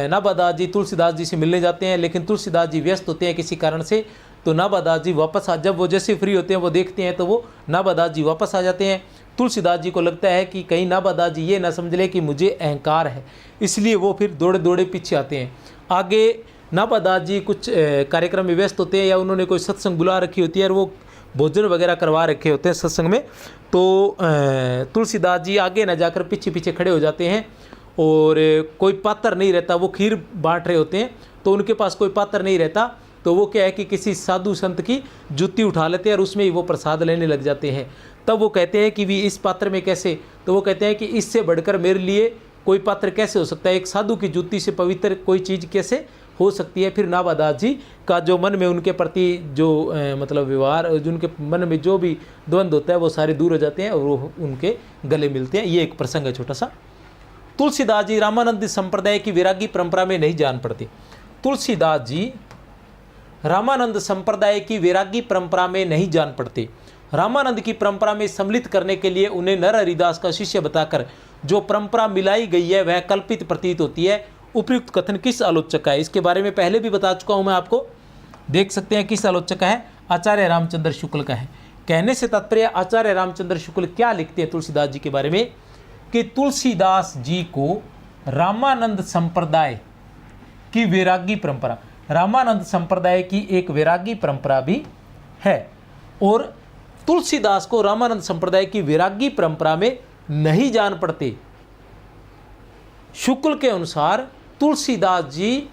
नाबादास जी तुलसीदास जी से मिलने जाते हैं, लेकिन तुलसीदास जी व्यस्त होते हैं किसी कारण से, तो नाबादास जी वापस जब वो जैसे फ्री होते हैं वो देखते हैं तो वो नाबादास जी वापस आ जाते हैं। तुलसीदास जी को लगता है कि कहीं नाबादास जी ये ना समझ ले कि मुझे अहंकार है, इसलिए वो फिर दौड़े दौड़े पीछे आते हैं। आगे नाबादास जी कुछ कार्यक्रम में व्यस्त होते हैं, या उन्होंने कोई सत्संग बुला रखी होती है और वो भोजन वगैरह करवा रखे होते हैं सत्संग में, तो तुलसीदास जी आगे ना जाकर पीछे पीछे खड़े हो जाते हैं, और कोई पात्र नहीं रहता, वो खीर बांट रहे होते हैं तो उनके पास कोई पात्र नहीं रहता, तो वो क्या है कि किसी साधु संत की जूती उठा लेते हैं और उसमें ही वो प्रसाद लेने लग जाते हैं। तब वो कहते हैं कि भी इस पात्र में कैसे, तो वो कहते हैं कि इससे बढ़कर मेरे लिए कोई पात्र कैसे हो सकता है, एक साधु की जूती से पवित्र कोई चीज़ कैसे हो सकती है। फिर नाभादास जी का जो मन में उनके प्रति जो मतलब व्यवहार, जो उनके मन में जो भी द्वंद्व होता है वो सारे दूर हो जाते हैं और वो उनके गले मिलते हैं। ये एक प्रसंग है छोटा सा। तुलसीदास जी रामानंद संप्रदाय की वैरागी परंपरा में नहीं जान पड़ते। तुलसीदास जी रामानंद संप्रदाय की वैरागी परंपरा में नहीं जान पड़ते। रामानंद की परंपरा में सम्मिलित करने के लिए उन्हें नर हरिदास का शिष्य बताकर जो परंपरा मिलाई गई है वह कल्पित प्रतीत होती है। उपयुक्त कथन किस आलोचक का है? इसके बारे में पहले भी बता चुका हूं मैं आपको, देख सकते हैं किस आलोचक का है, आचार्य रामचंद्र शुक्ल का है। कहने से तात्पर्य आचार्य रामचंद्र शुक्ल क्या लिखते हैं तुलसीदास जी के बारे में कि तुलसीदास जी को रामानंद संप्रदाय की वैरागी परंपरा, रामानंद संप्रदाय की एक वैरागी परंपरा भी है और तुलसीदास को रामानंद संप्रदाय की वैरागी परंपरा में नहीं जान पड़ते। शुक्ल के अनुसार तुलसीदास जी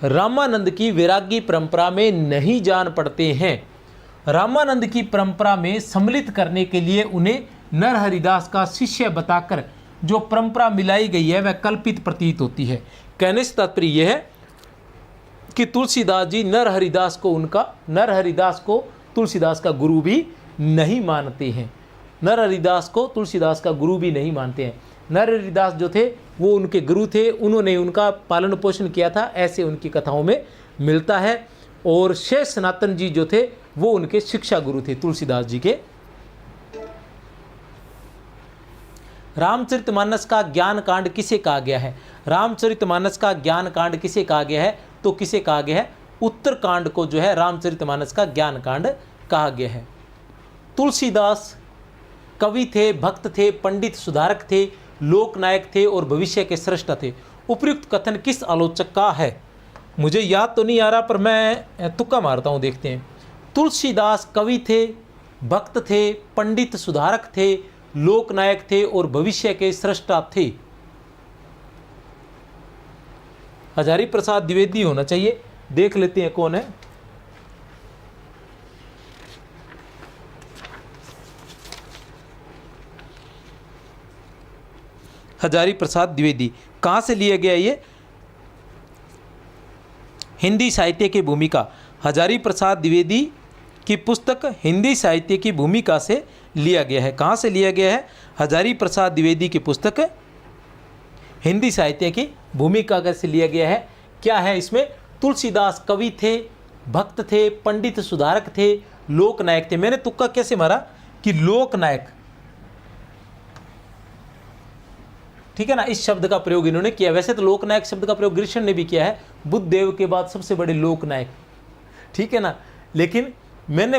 रामानंद की वैरागी परंपरा में नहीं जान पड़ते हैं। रामानंद की परंपरा में सम्मिलित करने के लिए उन्हें नर हरिदास का शिष्य बताकर जो परंपरा मिलाई गई है वह कल्पित प्रतीत होती है। कहने से तात्पर्य यह है कि तुलसीदास जी नर हरिदास को तुलसीदास का गुरु भी नहीं मानते हैं। नर हरिदास को तुलसीदास का गुरु भी नहीं मानते हैं। नर हरिदास जो थे वो उनके गुरु थे, उन्होंने उनका पालन पोषण किया था, ऐसे उनकी कथाओं में मिलता है। और शेष सनातन जी जो थे वो उनके शिक्षा गुरु थे तुलसीदास जी के। रामचरितमानस का ज्ञान कांड किसे कहा गया है? रामचरितमानस का ज्ञान कांड किसे कहा गया है? तो किसे कहा गया है? उत्तरकांड को जो है रामचरितमानस का ज्ञान कांड कहा गया है। तुलसीदास कवि थे, भक्त थे, पंडित सुधारक थे, लोकनायक थे और भविष्य के सृष्टा थे। उपयुक्त कथन किस आलोचक का है? मुझे याद तो नहीं आ रहा पर मैं तुक्का मारता हूँ, देखते हैं। तुलसीदास कवि थे, भक्त थे, पंडित सुधारक थे, लोकनायक थे और भविष्य के सृष्टा थे। हजारी प्रसाद द्विवेदी होना चाहिए, देख लेते हैं कौन है। हजारी प्रसाद द्विवेदी कहाँ से लिया गया? ये हिंदी साहित्य की भूमिका, हजारी प्रसाद द्विवेदी की पुस्तक हिंदी साहित्य की भूमिका से लिया गया है। कहाँ से लिया गया है? हजारी प्रसाद द्विवेदी की पुस्तक हिंदी साहित्य की भूमिका से लिया गया है। क्या है इसमें? तुलसीदास कवि थे, भक्त थे, पंडित सुधारक थे, लोकनायक थे। मैंने तुक्का कैसे मारा कि लोकनायक, ठीक है ना, इस शब्द का प्रयोग इन्होंने किया। वैसे तो लोकनायक शब्द का प्रयोग ग्रिशन ने भी किया है, बुद्ध देव के बाद सबसे बड़े लोकनायक, ठीक है ना। लेकिन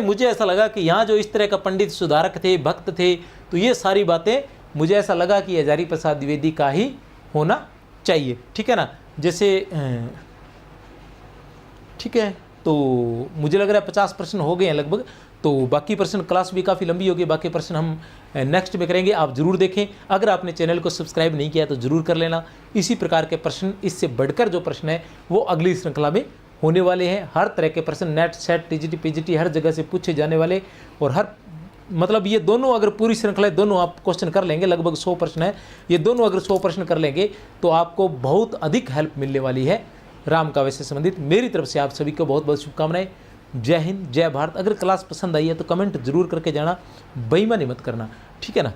मुझे ऐसा लगा कि यहाँ जो इस तरह का पंडित सुधारक थे, भक्त थे, तो ये सारी बातें मुझे ऐसा लगा कि हजारी प्रसाद द्विवेदी का ही होना चाहिए, ठीक है ना। जैसे ठीक है, तो मुझे लग रहा है 50 प्रश्न हो गए हैं लगभग। तो बाकी प्रश्न, क्लास भी काफ़ी लंबी होगी, बाकी प्रश्न हम नेक्स्ट में करेंगे। आप जरूर देखें। अगर आपने चैनल को सब्सक्राइब नहीं किया तो ज़रूर कर लेना। इसी प्रकार के प्रश्न, इससे बढ़कर जो प्रश्न है वो अगली श्रृंखला में होने वाले हैं। हर तरह के प्रश्न नेट, सेट, टीजीटी, पीजीटी हर जगह से पूछे जाने वाले, और हर मतलब ये दोनों अगर पूरी श्रृंखला दोनों आप क्वेश्चन कर लेंगे, लगभग 100 प्रश्न है, ये दोनों अगर 100 प्रश्न कर लेंगे तो आपको बहुत अधिक हेल्प मिलने वाली है राम काव्य से संबंधित। मेरी तरफ से आप सभी को बहुत बहुत शुभकामनाएं। जय हिंद, जय भारत। अगर क्लास पसंद आई है तो कमेंट जरूर करके जाना, बेईमानी मत करना, ठीक है ना।